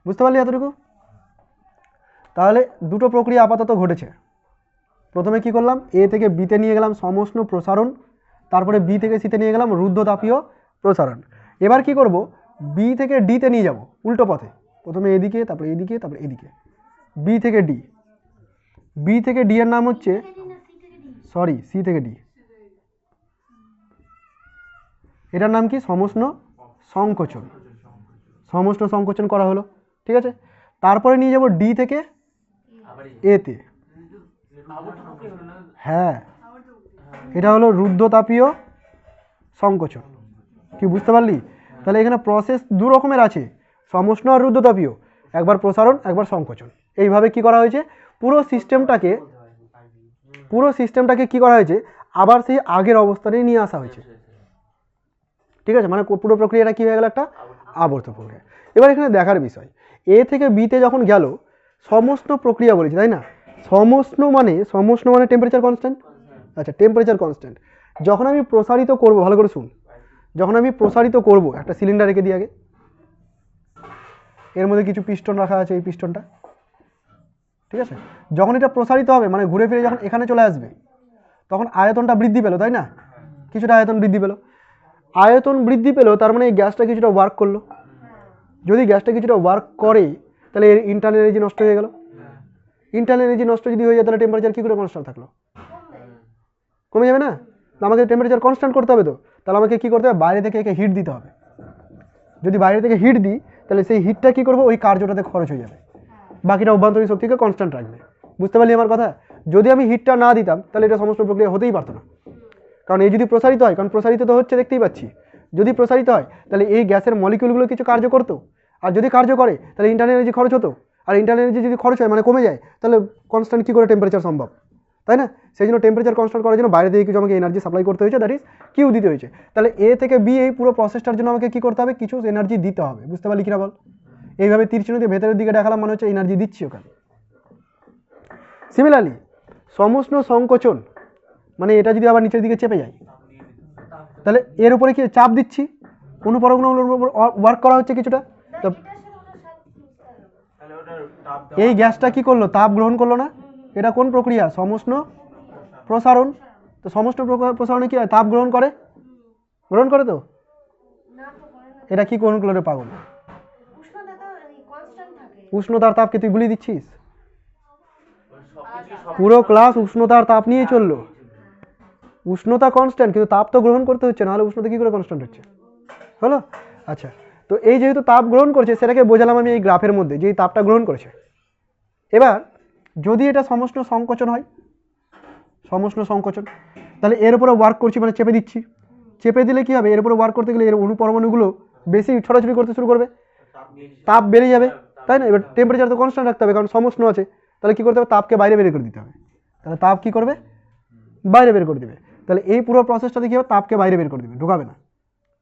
বুঝতে পারলি এতটুকু? তাহলে দুটো প্রক্রিয়া আপাতত ঘটেছে। প্রথমে কি করলাম, এ থেকে বিতে নিয়ে গেলাম সমষ্ণ প্রসারণ, তারপরে বি থেকে সিতে নিয়ে গেলাম রুদ্ধতাপীয় প্রসারণ। এবার কি করব, বি থেকে ডিতে নিয়ে যাব উল্টো পথে, প্রথমে এদিকে, তারপরে এদিকে, তারপরে এদিকে, বি থেকে ডি। বি থেকে ডি এর নাম হচ্ছে, সি থেকে ডি, এটার নাম কি? সমষ্ণ সংকোচন। সমষ্ণ সংকোচন করা হলো, ঠিক আছে। তারপরে নিয়ে যাব ডি থেকে এতে, হ্যাঁ এটা হলো রুদ্ধতাপীয় সংকোচন। কি বুঝতে পারলি? তাহলে এখানে প্রসেস দু রকমের আছে, সমষ্ণ আর রুদ্ধতাপীয়, একবার প্রসারণ একবার সংকোচন। এইভাবে কি করা হয়েছে, পুরো সিস্টেমটাকে কি করা হয়েছে, আবার সেই আগের অবস্থানে নিয়ে আসা হয়েছে, ঠিক আছে। মানে পুরো প্রক্রিয়াটা কি হয়ে গেল, একটা আবর্ত প্রক্রিয়া। এবার এখানে দেখার বিষয়, এ থেকে বিতে যখন গেল সমষ্ণ প্রক্রিয়া বলেছি, তাই না? সমষ্ণ মানে টেম্পারেচার কনস্ট্যান্ট। আচ্ছা, টেম্পারেচার কনস্ট্যান্ট যখন আমি প্রসারিত করব, ভালো করে শুন, যখন আমি প্রসারিত করব, একটা সিলিন্ডার রেখে দিই আগে, এর মধ্যে কিছু পিস্টন রাখা আছে, এই পিস্টনটা, ঠিক আছে। যখন এটা প্রসারিত হবে, মানে ঘুরে ফিরে যখন এখানে চলে আসবে, তখন আয়তনটা বৃদ্ধি পেল, তাই না? কিছুটা আয়তন বৃদ্ধি পেল, তার মানে এই গ্যাসটা কিছুটা ওয়ার্ক করলো। যদি গ্যাসটা কিছুটা ওয়ার্ক করে, তাহলে এর ইন্টারনাল এনার্জি নষ্ট হয়ে গেল। ইন্টারনাল এনার্জি নষ্ট যদি হয়ে যায়, তাহলে টেম্পারেচার কি করে কনস্ট্যান্ট থাকলো? কমে যাবে না? আমাকে টেম্পারেচার কনস্ট্যান্ট করতে হবে, তো তাহলে আমাকে কি করতে হবে, বাইরে থেকে একে হিট দিতে হবে। যদি বাইরে থেকে হিট দিই, তাহলে সেই হিটটা কি করবো, ওই কার্যটাতে খরচ হয়ে যাবে, বাকিটা অভ্যন্তরীণ শক্তিকে কনস্ট্যান্ট রাখবে। বুঝতে পারলি আমার কথা? যদি আমি হিটটা না দিতাম, তাহলে এটা সমস্ত প্রক্রিয়া হতেই পারতো না। কারণ এই যদি প্রসারিত হয়, কারণ প্রসারিত তো হচ্ছে, দেখতেই পাচ্ছি, যদি প্রসারিত হয় তাহলে এই গ্যাসের মলিকিউলগুলো কিছু কার্য করতো, আর যদি কার্য করে তাহলে ইন্টারনাল এনার্জি খরচ হতো, আর ইন্টারনাল এনার্জি যদি খরচ হয় মানে কমে যায়, তাহলে কনস্ট্যান্ট কী করে টেম্পারেচার সম্ভব? তাই না? সেই জন্য টেম্পারেচার কনস্ট্যান্ট করার জন্য বাইরে থেকে কিছু আমাকে এনার্জি সাপ্লাই করতে হয়েছে, দ্যাট ইজ কিউ দিতে হয়েছে। তাহলে এ থেকে বি এই পুরো প্রসেসটার জন্য আমাকে কি করতে হবে, কিছু এনার্জি দিতে হবে। বুঝতে পারলি কিনা বল? এইভাবে তীর চিহ্ন দিয়ে ভেতরের দিকে দেখালাম, মানে হচ্ছে এনার্জি দিচ্ছি ওখানে। সিমিলারলি সমুষ্ণ সংকোচন, মানে এটা যদি আবার নিচের দিকে চেপে যায়, তাহলে এর উপরে কি চাপ দিচ্ছি, অনুপরমাণুগুলোর উপর ওয়ার্ক করা হচ্ছে কিছুটা। তো এই গ্যাসটা কি করলো, তাপ গ্রহণ করলো না? এটা কোন প্রক্রিয়া? সমুষ্ণ প্রসারণ। তো সমুষ্ণ প্রসারণে কি হয়, তাপ গ্রহণ করে, গ্রহণ করে। তো এটা কি গ্রহণ করলো রে পাগল? উষ্ণতার তাপকে তুই গুলিয়ে দিচ্ছিস। পুরো ক্লাস উষ্ণতার তাপ নিয়ে চললো। উষ্ণতা কনস্ট্যান্ট, কিন্তু তাপ তো গ্রহণ করতে হচ্ছে, নাহলে উষ্ণতা কি করে কনস্ট্যান্ট হচ্ছে? হলো? আচ্ছা, তো এই যেহেতু তাপ গ্রহণ করছে সেটাকে বোঝালাম আমি এই গ্রাফের মধ্যে, যে এই তাপটা গ্রহণ করেছে। এবার যদি এটা সমুষ্ণ সংকোচন হয়, সমুষ্ণ সংকোচন, তাহলে এর উপরে ওয়ার্ক করছি, মানে চেপে দিচ্ছি। চেপে দিলে কি হবে, এর উপরে ওয়ার্ক করতে গেলে এর অনুপরমাণুগুলো বেশি ছড়াছড়ি করতে শুরু করবে, তাপ বেড়ে যাবে, তাই না? এবার টেম্পারেচার তো কনস্ট্যান্ট রাখতে হবে, কারণ সমুষ্ণ আছে। তাহলে কি করতে হবে, তাপকে বাইরে বের করে দিতে হবে। তাহলে তাপ কি করবে, বাইরে বের করে দেবে। তাহলে এই পুরো প্রসেসটাতে কি হবে, তাপকে বাইরে বের করে দেবে, ঢোকাবে না।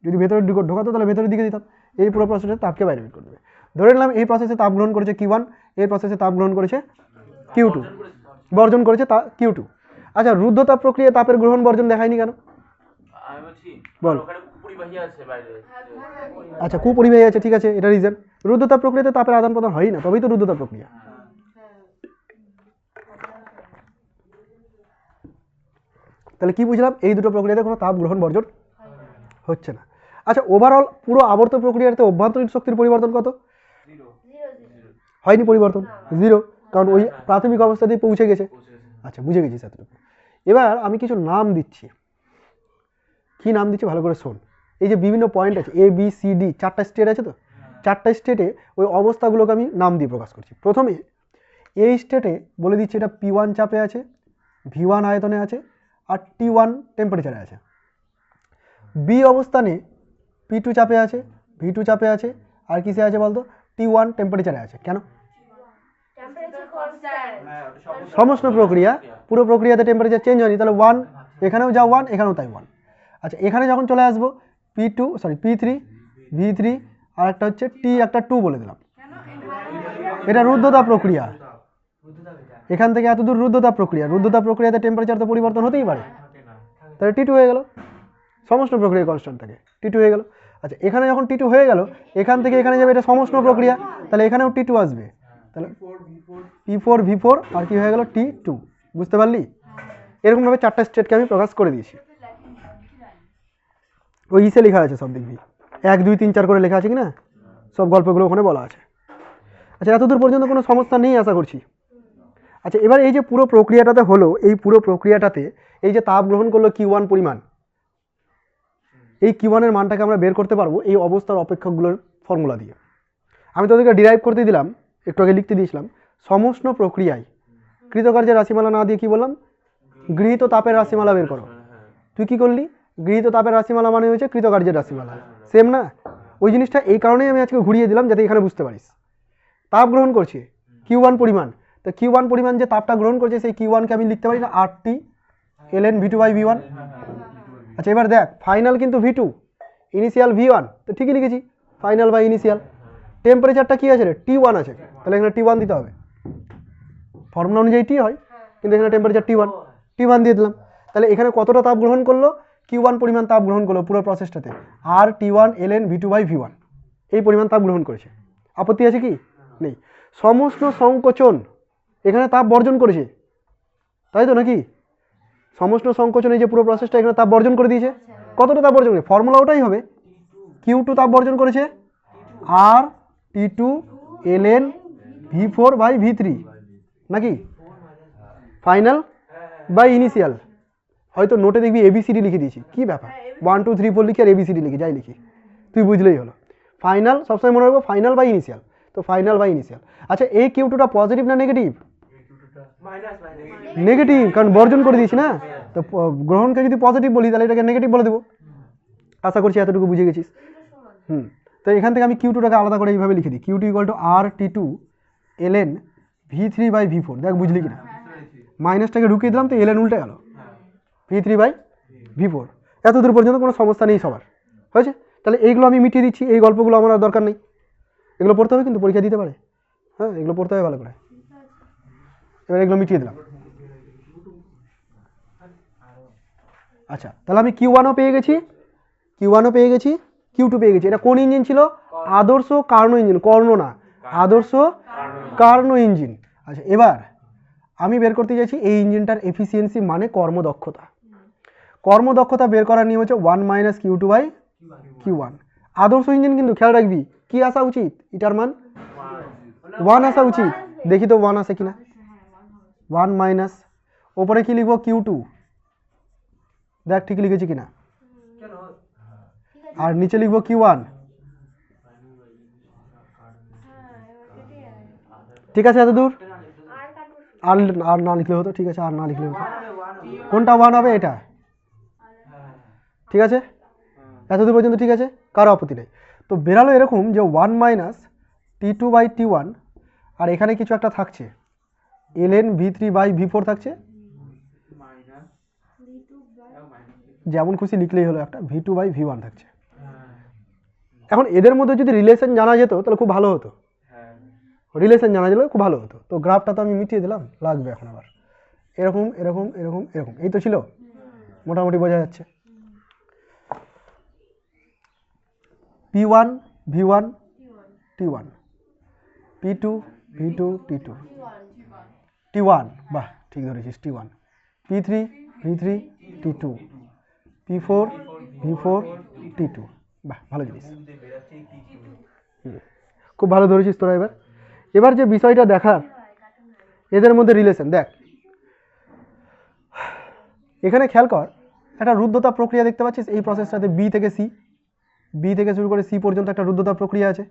যদি ভেতরে ঢোকাতো তাহলে ভেতরের দিকে দিতাম। এই পুরো প্রসেসে তাপকে বাইরে বের করে দেবে। ধরে নিলাম এই প্রসেসে তাপ গ্রহণ করেছে Q1, এই প্রসেসে তাপ গ্রহণ করেছে Q2, বর্জন করেছে Q2। আচ্ছা, রুদ্ধতাপ প্রক্রিয়া তাপের গ্রহণ বর্জন দেখায়নি কেন? বল। আচ্ছা, কুপরিবাহী আছে, ঠিক আছে, এটা রিজন। রুদ্ধতাপ প্রক্রিয়াতে তাপের আদান প্রদান হয় না, তবেই তো রুদ্ধতাপ প্রক্রিয়া। তাহলে কি বুঝলাম, এই দুটো প্রক্রিয়াতে কোনো তাপ গ্রহণ বর্জন হচ্ছে না। আচ্ছা, ওভারঅল পুরো আবর্ত প্রক্রিয়াতে অভ্যন্তরীণ শক্তির পরিবর্তন কত? হয়নি পরিবর্তন, 0, কারণ ওই প্রাথমিক অবস্থাতেই পৌঁছে গেছে। আচ্ছা, বুঝে গেছি এতটুকু। এবার আমি কিছু নাম দিচ্ছি। কি নাম দিচ্ছি ভালো করে শোন। এই যে বিভিন্ন পয়েন্ট আছে, A B C D, 4টা স্টেট আছে। তো 4টা স্টেটে ওই অবস্থাগুলোকে আমি নাম দিয়ে প্রকাশ করছি। প্রথমে এই স্টেটে বলে দিচ্ছি এটা P1 চাপে আছে, V1 আয়তনে আছে, আর T1 টেম্পারেচারে আছে। বি অবস্থানে P2 চাপে আছে, V2 চাপে আছে, আর কিসে আছে বলতো, T1 টেম্পারেচারে আছে। কেন? সমুষ্ণ প্রক্রিয়া, পুরো প্রক্রিয়াতে টেম্পারেচার চেঞ্জ হয়নি, তাহলে 1, এখানেও যা 1, এখানেও তাই 1। আচ্ছা, এখানে যখন চলে আসবো P3, V3, আর একটা হচ্ছে T, একটা 2 বলে দিলাম। এটা রুদ্ধতাপ প্রক্রিয়া, এখান থেকে এত দূর রুদ্ধতাপ প্রক্রিয়া। রুদ্ধতাপ প্রক্রিয়াতে টেম্পারেচার তো পরিবর্তন হতেই পারে, তাহলে T2 হয়ে গেল। সমুষ্ণ প্রক্রিয়া কনস্ট্যান্ট থাকে, T2 হয়ে গেল। আচ্ছা, এখানে যখন T2 হয়ে গেল, এখান থেকে এখানে যাবে, এটা সমুষ্ণ প্রক্রিয়া, তাহলে এখানেও T2 আসবে। তাহলে P4, V4, আর কি হয়ে গেল, T2। বুঝতে পারলি? এরকমভাবে 4টা স্টেটকে আমি প্রকাশ করে দিয়েছি। ওই ইসে লেখা আছে সব, দেখবি 1 2 3 4 করে লেখা আছে কিনা, সব গল্পগুলো ওখানে বলা আছে। আচ্ছা, এতদূর পর্যন্ত কোনো সমস্যা নেই আশা করছি। আচ্ছা, এবার এই যে পুরো প্রক্রিয়াটাতে হলো, এই পুরো প্রক্রিয়াটাতে এই যে তাপ গ্রহণ করলো Q1 পরিমাণ, এই Q1 এর মানটাকে আমরা বের করতে পারবো এই অবস্থার অপেক্ষকগুলোর ফর্মুলা দিয়ে। আমি তোদেরকে ডিরাইভ করতে দিলাম, একটু আগে লিখতে দিয়েছিলাম, সমুষ্ণ প্রক্রিয়ায় কৃতকার্যের রাশিমালা না দিয়ে কি বললাম, গৃহীত তাপের রাশিমালা বের করো। তুই কি করলি, গৃহীত তাপের রাশিমালা মানে হচ্ছে কৃতকার্যের রাশিমালা, সেম না? ওই জিনিসটা এই কারণেই আমি আজকে ঘুরিয়ে দিলাম, যাতে এখানে বুঝতে পারিস। তাপ গ্রহণ করছে Q1 পরিমাণ, তো Q1 পরিমাণ যে তাপটা গ্রহণ করছে, সেই Q1কে আমি লিখতে পারি না RT ln V2/V1। আচ্ছা, এবার দেখ, ফাইনাল কিন্তু V2, ইনিশিয়াল V1, তো ঠিকই লিখেছি, ফাইনাল বা ইনিশিয়াল। টেম্পারেচারটা কি আছে রে, T1 আছে, তাহলে এখানে T1 দিতে হবে। ফর্মুলা অনুযায়ী T হয়, কিন্তু এখানে টেম্পারেচার T1 দিয়ে দিলাম। তাহলে এখানে কতটা তাপ গ্রহণ করলো, Q1 পরিমাণ তাপ গ্রহণ করলো পুরো প্রসেসটাতে, আর T1 ln V2/V1 এই পরিমাণ তাপ গ্রহণ করেছে। আপত্তি আছে কি? নেই। সমুষ্ণ সংকোচন, এখানে তাপ বর্জন করেছে, তাই তো নাকি? সমুষ্ণ সংকোচন, এই যে পুরো প্রসেসটা, এখানে তাপ বর্জন করে দিয়েছে। কতটা তাপ বর্জন করেছে, ফর্মুলা ওটাই হবে, Q2 তাপ বর্জন করেছে, আর T2 ln V4/V3 নাকি, ফাইনাল বাই ইনিশিয়াল। হয়তো নোটে দেখবি ABCD লিখে দিয়েছি, কি ব্যাপার, 1 2 3 4 লিখি আর ABCD লিখি, যাই লিখি, তুই বুঝলেই হলো। ফাইনাল সবসময় মনে রাখবো, ফাইনাল বাই ইনিশিয়াল, তো ফাইনাল বাই ইনিশিয়াল। আচ্ছা, এই Q2টা পজিটিভ না নেগেটিভ? নেগেটিভ, কারণ বর্জন করে দিয়েছি না। তো গ্রহণকে যদি পজিটিভ বলি, তাহলে এটাকে নেগেটিভ বলে দেবো। আশা করছি এতটুকু বুঝে গেছিস। তো এখান থেকে আমি Q2টাকে আলাদা করে এইভাবে লিখে দিই, Q2 = RT2 ln V3/V4। দেখ বুঝলি কিনা, মাইনাসটাকে ঢুকিয়ে দিলাম তো এলএন উল্টে গেল, V3/V4। এত দূর পর্যন্ত কোনো সমস্যা নেই সবার, হয়েছে? তাহলে এইগুলো আমি মিটিয়ে দিচ্ছি, এই গল্পগুলো আমার আর দরকার নেই। এগুলো পড়তে হবে কিন্তু, পরীক্ষা দিতে পারে, হ্যাঁ এগুলো পড়তে হবে ভালো করে। এবার এগুলো মিটিয়ে দিলাম। আচ্ছা, তাহলে আমি Q1ও পেয়ে গেছি, Q2 পেয়ে গেছি। এটা কোন ইঞ্জিন ছিল? আদর্শ কার্নো ইঞ্জিন, কর্ণ না, আদর্শ কার্নো ইঞ্জিন। আচ্ছা, এবার আমি বের করতে চাইছি এই ইঞ্জিনটার এফিসিয়েন্সি মানে কর্মদক্ষতা। কর্মদক্ষতা বের করার নিয়ম হচ্ছে 1 - Q2/Q1। আদর্শ ইঞ্জিন কিন্তু খেয়াল রাখবি কি আসা উচিত, এটার মান 1 আসা উচিত। দেখি তো 1 আসে কিনা। 1 - ওপরে কি লিখবো? Q2। দেখ ঠিক লিখেছি কিনা। আর নিচে লিখবো Q1। ঠিক আছে, এত দূর আর না লিখলে হতো, ঠিক আছে আর না লিখলে হতো। কোনটা 1 হবে? এটা, ঠিক আছে এত দূর পর্যন্ত ঠিক আছে, কারো আপত্তি নেই। তো বেরালো এরকম যে 1 - T2/T1, আর এখানে কিছু একটা থাকছে ln V3/V4 থাকছে, যেমন খুশি লিখলেই হলো, একটা V2/V1 থাকছে। এখন এদের মধ্যে যদি রিলেশন জানা যেত তাহলে খুব ভালো হতো, রিলেশন জানা গেলে খুব ভালো হতো। তো গ্রাফটা তো আমি মিটিয়ে দিলাম, লাগবে এখন আবার এরকম এরকম এরকম এরকম, এই তো ছিল, মোটামুটি বোঝা যাচ্ছে। P1 V1 T1, P2 V2 T2, T1, বাহ ঠিক ধরেছিস, T1, P3 V3 T2, P4 V4 T2, বাহ ভালো জিনিস, খুব ভালো ধরেছিস তোরা। এবার যে বিষয়টা দেখার, এদের মধ্যে রিলেশন দেখ। এখানে খেয়াল কর, একটা রুদ্ধতা প্রক্রিয়া দেখতে পাচ্ছিস এই প্রসেসটাতে, বি থেকে শুরু করে সি পর্যন্ত একটা রুদ্ধতা প্রক্রিয়া আছে।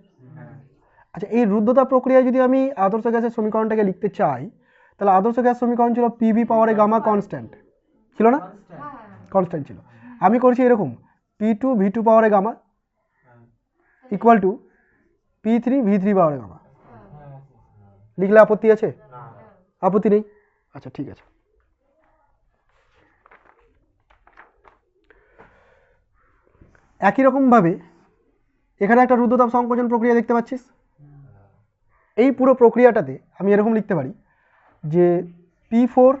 আচ্ছা, এই রুদ্ধতা প্রক্রিয়ায় যদি আমি আদর্শ গ্যাসের সমীকরণটাকে লিখতে চাই, তাহলে আদর্শ গ্যাস সমীকরণ ছিল PV পাওয়ারে গামা কনস্ট্যান্ট, ছিল না? কনস্ট্যান্ট ছিল। আমি করছি এরকম, P2 V2 পাওয়ারে gamma equal two P3 V3 পাওয়ারে গামা। লিখলে আপত্তি আছে? আপত্তি নেই? আচ্ছা ঠিক আছে। একই রকমভাবে এখানে একটা রুদ্ধতাপ সংকোচন প্রক্রিয়া দেখতে পাচ্ছিস। এই পুরো প্রক্রিয়াটাতে আমি এরকম লিখতে পারি যে P4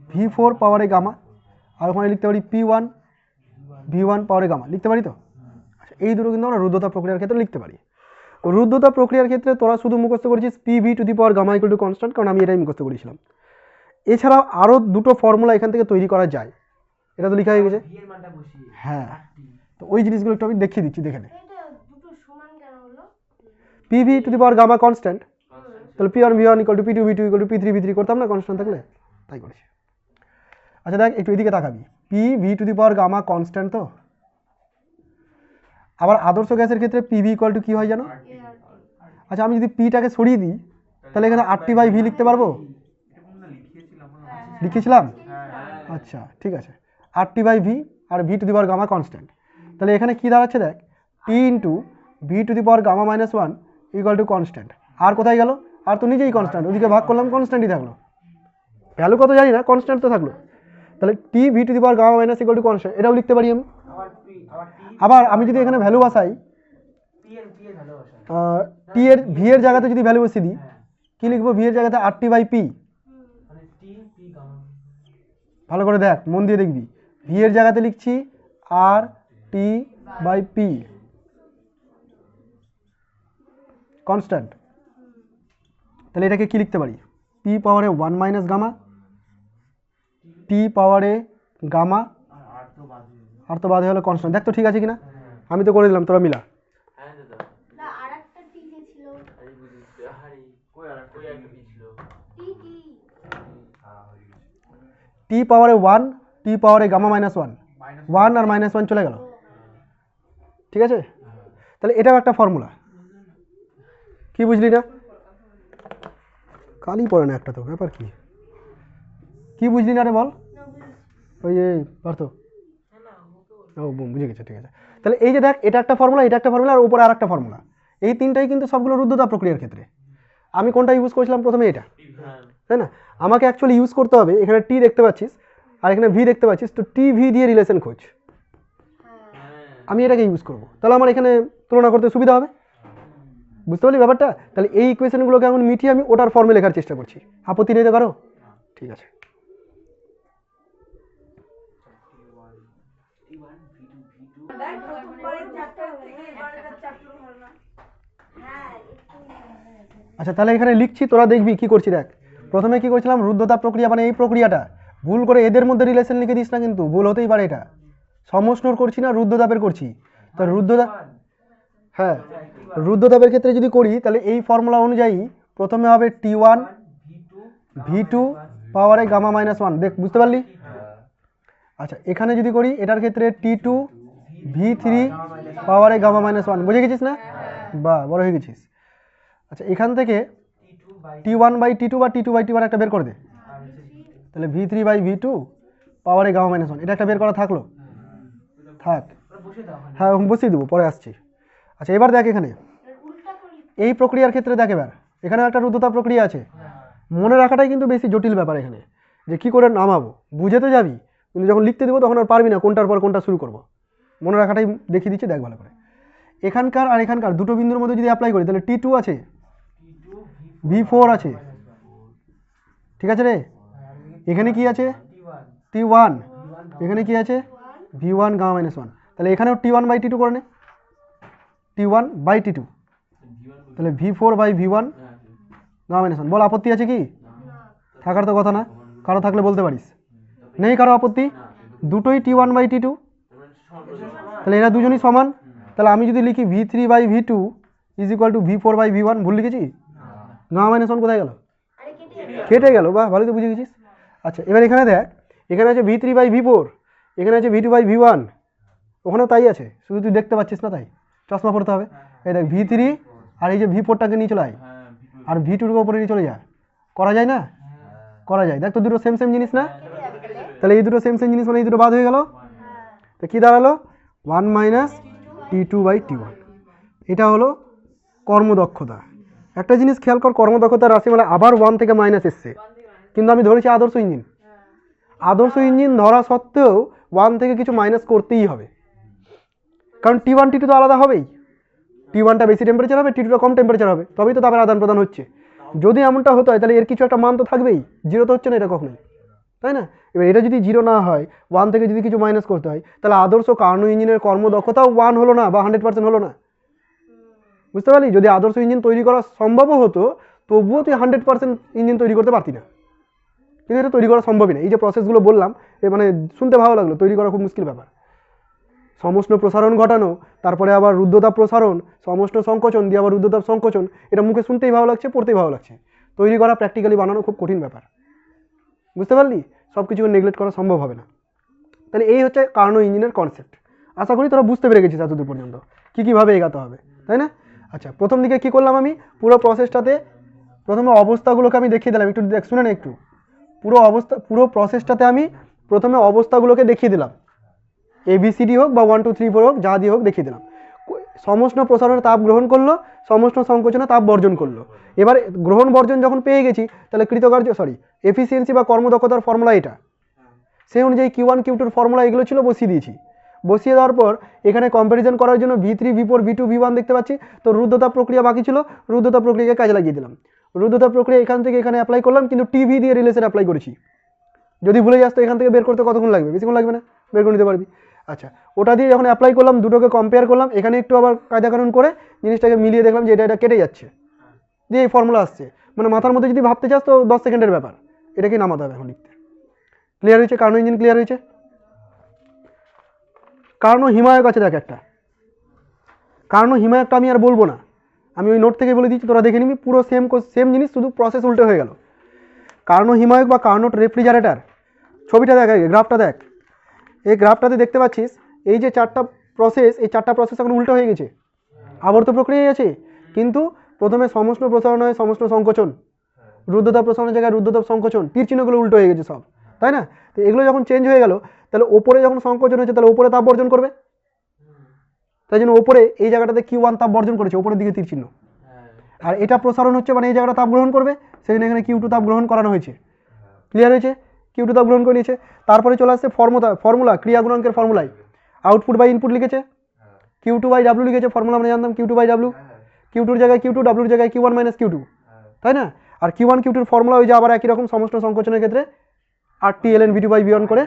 V4 পাওয়ারে গামা, আর ওখানে লিখতে পারি P1 V1 পাওয়ারে গামা, লিখতে পারি তো? আচ্ছা, এই দুটো কিন্তু আমরা রুদ্ধতাপ প্রক্রিয়ার ক্ষেত্রে লিখতে পারি। রুদ্ধতাপ প্রক্রিয়ার ক্ষেত্রে তোরা শুধু মুখস্থ করেছিস PV to the power gamma equal to constant, কারণ আমি এটাই মুখস্থ করেছিলাম। এছাড়াও আরও দুটো ফর্মুলা এখান থেকে তৈরি করা যায়, এটা তো লেখা হয়ে গেছে। হ্যাঁ, তো ওই জিনিসগুলো একটু আমি দেখিয়ে দিচ্ছি, দেখে নে। PV to the power gamma constant, তাহলে P1 V1 equal to P2 V2 equal to P3 V3 করতাম না কনস্ট্যান্ট থাকলে, তাই করেছি। আচ্ছা দেখ একটু এদিকে তাকাবি, PV to the power gamma constant তো। আবার আদর্শ গ্যাসের ক্ষেত্রে PV ইকুয়াল টু কি হয় জানো? আচ্ছা, আমি যদি পিটাকে সরিয়ে দিই তাহলে এখানে RT/V লিখতে পারবো, লিখেছিলাম? আচ্ছা ঠিক আছে, RT/V আর V to the power gamma constant. তাহলে এখানে কি দাঁড়াচ্ছে দেখ, T into V to the power gamma minus 1 equal to constant. আর কোথায় গেল? আর তো নিজেই কনস্ট্যান্ট, ওদিকে ভাগ করলাম কনস্ট্যান্টই থাকলো, ভ্যালু কত জানি না, কনস্ট্যান্ট তো থাকলো। তাহলে T V to the power gamma minus equal to constant, এটাও লিখতে পারি আমি। আবার আমি যদি এখানে ভ্যালু বসাই, T এর V এর জায়গাতে যদি ভ্যালু বসিয়ে দিই, কি লিখবো? V এর জায়গাতে RT/P। ভালো করে দেখ, মন দিয়ে দেখবি, V এর জায়গাতে লিখছি RT/P কনস্ট্যান্ট। তাহলে এটাকে কি লিখতে পারি? P পাওয়ারে 1 মাইনাস গামা, T পাওয়ারে গামা, আর তো বাদে হলো কনস্ট্যান্ট। দেখ তো ঠিক আছে কিনা, আমি তো করে দিলাম, তোরা মিলা। T পাওয়ারে 1, T পাওয়ারে গামা মাইনাস 1, 1 আর মাইনাস 1 চলে গেল, ঠিক আছে? তাহলে এটাও একটা ফর্মুলা, কি বুঝলি না? কালই পড়ে না একটা, তো ব্যাপার কি, কি বুঝলি না রে বল? ওই যে পারতো, ও বুঝে গেছে, ঠিক আছে। তাহলে এই যে দেখ, এটা একটা ফর্মুলা, এটা একটা ফর্মুলা, আর উপরে আর একটা ফর্মুলা, এই তিনটাই কিন্তু সবগুলো রুদ্ধতাপ প্রক্রিয়ার ক্ষেত্রে। আমি কোনটা ইউজ করেছিলাম প্রথমে? এটা। তাই না? আমাকে অ্যাকচুয়ালি ইউজ করতে হবে, এখানে টি দেখতে পাচ্ছিস আর এখানে ভি দেখতে পাচ্ছিস, তো টি ভি দিয়ে রিলেশন খোঁজ, আমি এটাকে ইউজ করব, তাহলে আমার এখানে তুলনা করতে সুবিধা হবে। বুঝতে পারলি ব্যাপারটা? তাহলে এই ইকুয়েশনগুলোকে এখন মিটিয়ে আমি ওটার ফর্মে লেখার চেষ্টা করছি, আপত্তি নেই তো কারো? ঠিক আছে। আচ্ছা তাহলে এখানে লিখছি, তোরা দেখবি কি করছি দেখ। প্রথমে কি করছিলাম, রুদ্ধতাপ প্রক্রিয়া মানে এই প্রক্রিয়াটা, ভুল করে এদের মধ্যে রিলেশন লিখে দিস না, কিন্তু ভুল হতেই পারে। এটা সমষ্ণর করছি না, রুদ্ধতাপের করছি। তো রুদ্ধতাপ, হ্যাঁ রুদ্ধতাপের ক্ষেত্রে যদি করি তাহলে এই ফর্মুলা অনুযায়ী প্রথমে হবে T1 V2 পাওয়ারে গামা মাইনাস 1, দেখ বুঝতে পারলি? আচ্ছা এখানে যদি করি এটার ক্ষেত্রে T2 V3 পাওয়ারে গামা মাইনাস 1, বুঝে গেছিস না? বা বড় হয়ে গেছিস। আচ্ছা এখান থেকে T1 বাই T2 বা T2 বাই T1 একটা বের করে দে, তাহলে V3 বাই V2 পাওয়ারে গামা মাইনাস 1, এটা একটা বের করা থাকলো, থাক। হ্যাঁ বসিয়ে দেবো, পরে আসছি। আচ্ছা এবার দেখ এখানে এই প্রক্রিয়ার ক্ষেত্রে দেখ, এবার এখানে একটা রুদ্ধতাপ প্রক্রিয়া আছে, মনে রাখাটাই কিন্তু বেশি জটিল ব্যাপার এখানে, যে কি করে নামাবো। বুঝে তো যাবি, কিন্তু যখন লিখতে দেবো তখন আর পারবি না কোনটার পর কোনটা শুরু করব। মনে রাখাটাই দেখিয়ে দিচ্ছি, দেখ ভালো করে। এখানকার আর এখানকার দুটো বিন্দুর মধ্যে যদি অ্যাপ্লাই করি তাহলে T2 আছে, V4 আছে, ঠিক আছে রে? এখানে কি আছে, T1, এখানে কি আছে, V1 গামা মাইনাস 1, তাহলে এখানেও T1 বাই T2 করে নে, T1 বাই T2, তাহলে V4 by V1 gamma minus 1। বল আপত্তি আছে কি? থাকার তো কথা না, কারো থাকলে বলতে পারিস। নেই কারো আপত্তি? দুটোই T1 বাই T2, তাহলে এরা দুজনই সমান। তাহলে আমি যদি লিখি V3 by V2 is equal to V4 by V1, ভুল লিখেছি? গামা মাইনাস 1 কোথায় গেল? কেটে গেল, বাহ ভালো তো বুঝে গেছিস। আচ্ছা এবার এখানে দেখ, এখানে আছে V3 বাই V4, এখানে আছে V2 বাই V1, ওখানেও তাই আছে, শুধু তুই দেখতে পাচ্ছিস না তাই চশমা পড়তে হবে। এই দেখ V3 আর এই যে V4টাকে নিয়ে চলে আয়, আর V2 কে উপরে নিয়ে চলে যায়, করা যায় না? করা যায়। দেখ তো দুটো সেম সেম জিনিস না, তাহলে এই দুটো সেম সেম জিনিস মানে এই দুটো বাদ হয়ে গেল, তো কি দাঁড়ালো 1 মাইনাস T2 বাই T1। এটা হলো কর্মদক্ষতা। একটা জিনিস খেয়াল কর, কর্মদক্ষতার রাশিমালা আবার 1 থেকে মাইনাস এসছে, কিন্তু আমি ধরেছি আদর্শ ইঞ্জিন। আদর্শ ইঞ্জিন ধরা সত্ত্বেও 1 থেকে কিছু মাইনাস করতেই হবে, কারণ T1 T2 তো আলাদা হবেই। T1টা বেশি টেম্পারেচার হবে, T2টা কম টেম্পারেচার হবে, তবেই তো তাদের আদান প্রদান হচ্ছে। যদি এমনটা হতো তাহলে এর কিছু একটা মান তো থাকবেই, জিরো তো হচ্ছে না এটা কখনোই, তাই না? এবার এটা যদি জিরো না হয়, 1 থেকে যদি কিছু মাইনাস করতে হয়, তাহলে আদর্শ কার্নো ইঞ্জিনের কর্মদক্ষতাও 1 হলো না বা 100% হলো না। বুঝতে পারলি? যদি আদর্শ ইঞ্জিন তৈরি করা সম্ভবও হতো, তবুও তুই 100% ইঞ্জিন তৈরি করতে পারতি না, কিন্তু এটা তৈরি করা সম্ভবই না। এই যে প্রসেসগুলো বললাম, মানে শুনতে ভালো লাগলো, তৈরি করা খুব মুশকিল ব্যাপার। সমষ্ণ প্রসারণ ঘটানো, তারপরে আবার রুদ্ধতাপ প্রসারণ, সমষ্ণ সংকোচন দিয়ে আবার রুদ্ধতাপ সংকোচন, এটা মুখে শুনতেই ভালো লাগছে, পড়তেই ভালো লাগছে, তৈরি করা প্র্যাকটিক্যালি বানানো খুব কঠিন ব্যাপার। বুঝতে পারলি? সব কিছু নেগলেক্ট করা সম্ভব হবে না। তাহলে এই হচ্ছে কার্নো ইঞ্জিনের কনসেপ্ট। আশা করি তোরা বুঝতে পেরে গেছিস এতদূর পর্যন্ত কী কীভাবে এগাতে হবে, তাই না? আচ্ছা প্রথম দিকে কী করলাম, আমি পুরো প্রসেসটাতে প্রথমে অবস্থাগুলোকে আমি দেখিয়ে দিলাম, একটু দেখ শুনে না একটু। পুরো প্রসেসটাতে আমি প্রথমে অবস্থাগুলোকে দেখিয়ে দিলাম, ABCD হোক বা 1 2 3 4 হোক, যা দিয়ে হোক দেখিয়ে দিলাম। সমষ্ণ প্রসারণে তাপ গ্রহণ করলো, সমষ্ণ সংকোচনে তাপ বর্জন করলো। এবার গ্রহণ বর্জন যখন পেয়ে গেছি, তাহলে এফিসিয়েন্সি বা কর্মদক্ষতার ফর্মুলা এটা, সেই অনুযায়ী Q1 Q2 ফর্মুলা এগুলো ছিল, বসিয়ে দিয়েছি। বসিয়ে দেওয়ার পর এখানে কম্প্যারিজন করার জন্য V3 V4 V2 V1 দেখতে পাচ্ছি, তো রুদ্ধতাপ প্রক্রিয়া বাকি ছিল, রুদ্ধতাপ প্রক্রিয়াকে কাজে লাগিয়ে দিলাম। রুদ্ধতাপ প্রক্রিয়া এখান থেকে এখানে অ্যাপ্লাই করলাম, কিন্তু টিভি দিয়ে রিলেশন অ্যাপ্লাই করেছি। যদি ভুলে যাস তো এখান থেকে বের করতে কতক্ষণ লাগবে? বেশিক্ষণ লাগবে না, বের করে নিতে পারবি। আচ্ছা ওটা দিয়ে যখন অ্যাপ্লাই করলাম, দুটোকে কম্পেয়ার করলাম, এখানে একটু আবার কায়দা কানুন করে জিনিসটাকে মিলিয়ে দেখলাম যে এটা কেটে যাচ্ছে, দিয়ে এই ফর্মুলা আসছে। মানে মাথার মধ্যে যদি ভাবতে চাস তো 10 সেকেন্ডের ব্যাপার, এটাকে নামাতে হবে এখন লিখতে। ক্লিয়ার হয়েছে? কার্নো ইঞ্জিন ক্লিয়ার হয়েছে? কার্নো হিমায়ক আছে দেখ একটা, কার্নো হিমায়কটা আমি আর বলবো না, আমি ওই নোট থেকে বলে দিচ্ছি, তোরা দেখে নিবি। পুরো সেম জিনিস, শুধু প্রসেস উল্টে হয়ে গেল। কার্নো হিমায়ক বা কার্নোট রেফ্রিজারেটর, ছবিটা দেখ, গ্রাফটা দেখ। এই গ্রাফটাতে দেখতে পাচ্ছিস এই যে চারটা প্রসেস, এই চারটা প্রসেস এখন উল্টো হয়ে গেছে, আবর্ত প্রক্রিয়াই আছে। কিন্তু প্রথমে সমষ্ণ প্রসারণ হয়, সমষ্ণ সংকোচন, রুদ্ধতাপ প্রসারণের জায়গায় রুদ্ধতাপ সংকোচন, তীর চিহ্নগুলো উল্টো হয়ে গেছে সব, তাই না? তো এগুলো যখন চেঞ্জ হয়ে গেল, তাহলে ওপরে যখন সংকোচন হয়েছে, তাহলে ওপরে তাপ বর্জন করবে, তাই জন্য ওপরে এই জায়গাটাতে Q1 তাপ বর্জন করেছে, ওপরের দিকে তীর চিহ্ন। আর এটা প্রসারণ হচ্ছে, মানে এই জায়গাটা তাপ গ্রহণ করবে, সেখানে এখানে কিউ টু তাপ গ্রহণ করানো হয়েছে। ক্লিয়ার হয়েছে? কিউ টু তাপ গ্রহণ করে নিয়েছে। তারপরে চলে আসছে ফর্মুলা ক্রিয়া গুণাঙ্কের ফর্মুলায় আউটপুট বাই ইনপুট লিখেছে, কিউ টু বাই ডাব্লিউ লিখেছে। ফর্মুলা আমরা জানতাম Q two by W, Q টুর জায়গায় কিউ টু, ডাব্লিউর জায়গায় Q one minus Q two, তাই না? আর কিউ ওয়ান কিউ টুর ফর্মুলা ওই যে আবার একই রকম সমস্ত সংকোচনের ক্ষেত্রে R T L N V two by V one করে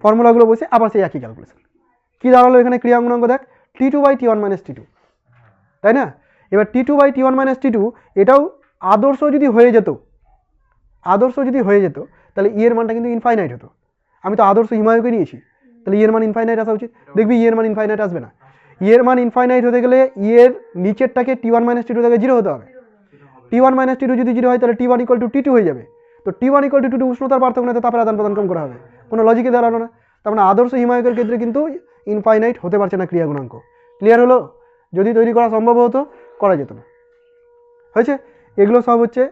ফর্মুলাগুলো বসে আবার সেই একই ক্যালকুলেশন। কী দাঁড়ালো এখানে ক্রিয়া গুণাঙ্ক দেখ, T two by T one minus T two, তাই না? এবার T two by T one minus T two এটাও আদর্শ যদি হয়ে যেত, তাহলে ই এর মানটা কিন্তু ইনফাইনাইট হতো। আমি তো আদর্শ হিমায়ুকে নিয়েছি, তাহলে ই এর মান ইনফাইনাইট আসা উচিত। দেখবি ই এর মান ইনফাইনাইট আসবে না। ই এর মান ইনফাইনাইট হতে গেলে ই এর নিচেরটাকে T one minus T two থেকে জিরো হতে হবে। T one minus T two যদি জিরো হয় তাহলে T one equal to T two হয়ে যাবে। তো T one equal to two উষ্ণতার পার্থক্য না, তারপরে আদান প্রদান কম করা হবে, কোনো লজিকে দাঁড়ালো না। তার মানে আদর্শ হিমায়কের ক্ষেত্রে কিন্তু ইনফাইনাইট হতে পারছে না ক্রিয়া গুণাঙ্ক। ক্লিয়ার হলো? যদি তৈরি করা সম্ভব হতো করা যেত না। হয়েছে? এগুলো সব হচ্ছে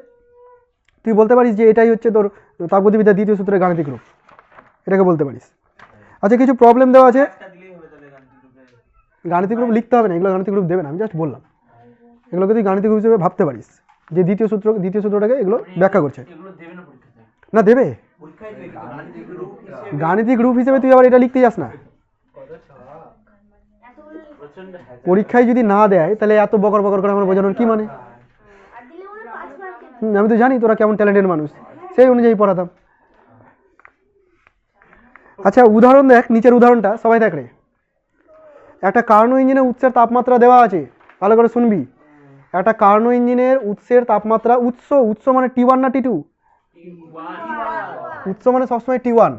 তুই বলতে পারিস যে এটাই হচ্ছে তোর তাপগতিবিদ্যার দ্বিতীয় সূত্রের গাণিতিক রূপ, এটাকে বলতে পারিস। আচ্ছা, কিছু প্রবলেম দেওয়া আছে। গাণিতিক রূপ লিখতে হবে না, এগুলো গাণিতিক রূপ দেবে না, আমি জাস্ট বললাম। এগুলোকে তুই গাণিতিক রূপ হিসেবে ভাবতে পারিস যে দ্বিতীয় সূত্রটাকে এগুলো ব্যাখ্যা করছে। না দেবে, গাণিতিক রূপ হিসেবে তুই আবার এটা লিখতে যাস না। পরীক্ষায় যদি না দেয় তাহলে এত বকর বকর করে আমার বোঝানোর কি মানে? আমি তো জানি তোরা কেমন ট্যালেন্টেড মানুষ, সেই অনুযায়ী পড়াতাম। আচ্ছা উদাহরণ দেখ, নিচের উদাহরণটা সবাই দেখ রে। একটা কার্নো ইঞ্জিনের উৎসের তাপমাত্রা দেওয়া আছে, ভালো করে শুনবি। একটা কার্নো ইঞ্জিনের উৎসের তাপমাত্রা, উৎস মানে টি ওয়ান না টি টু? উৎস মানে সবসময় টি ওয়ান,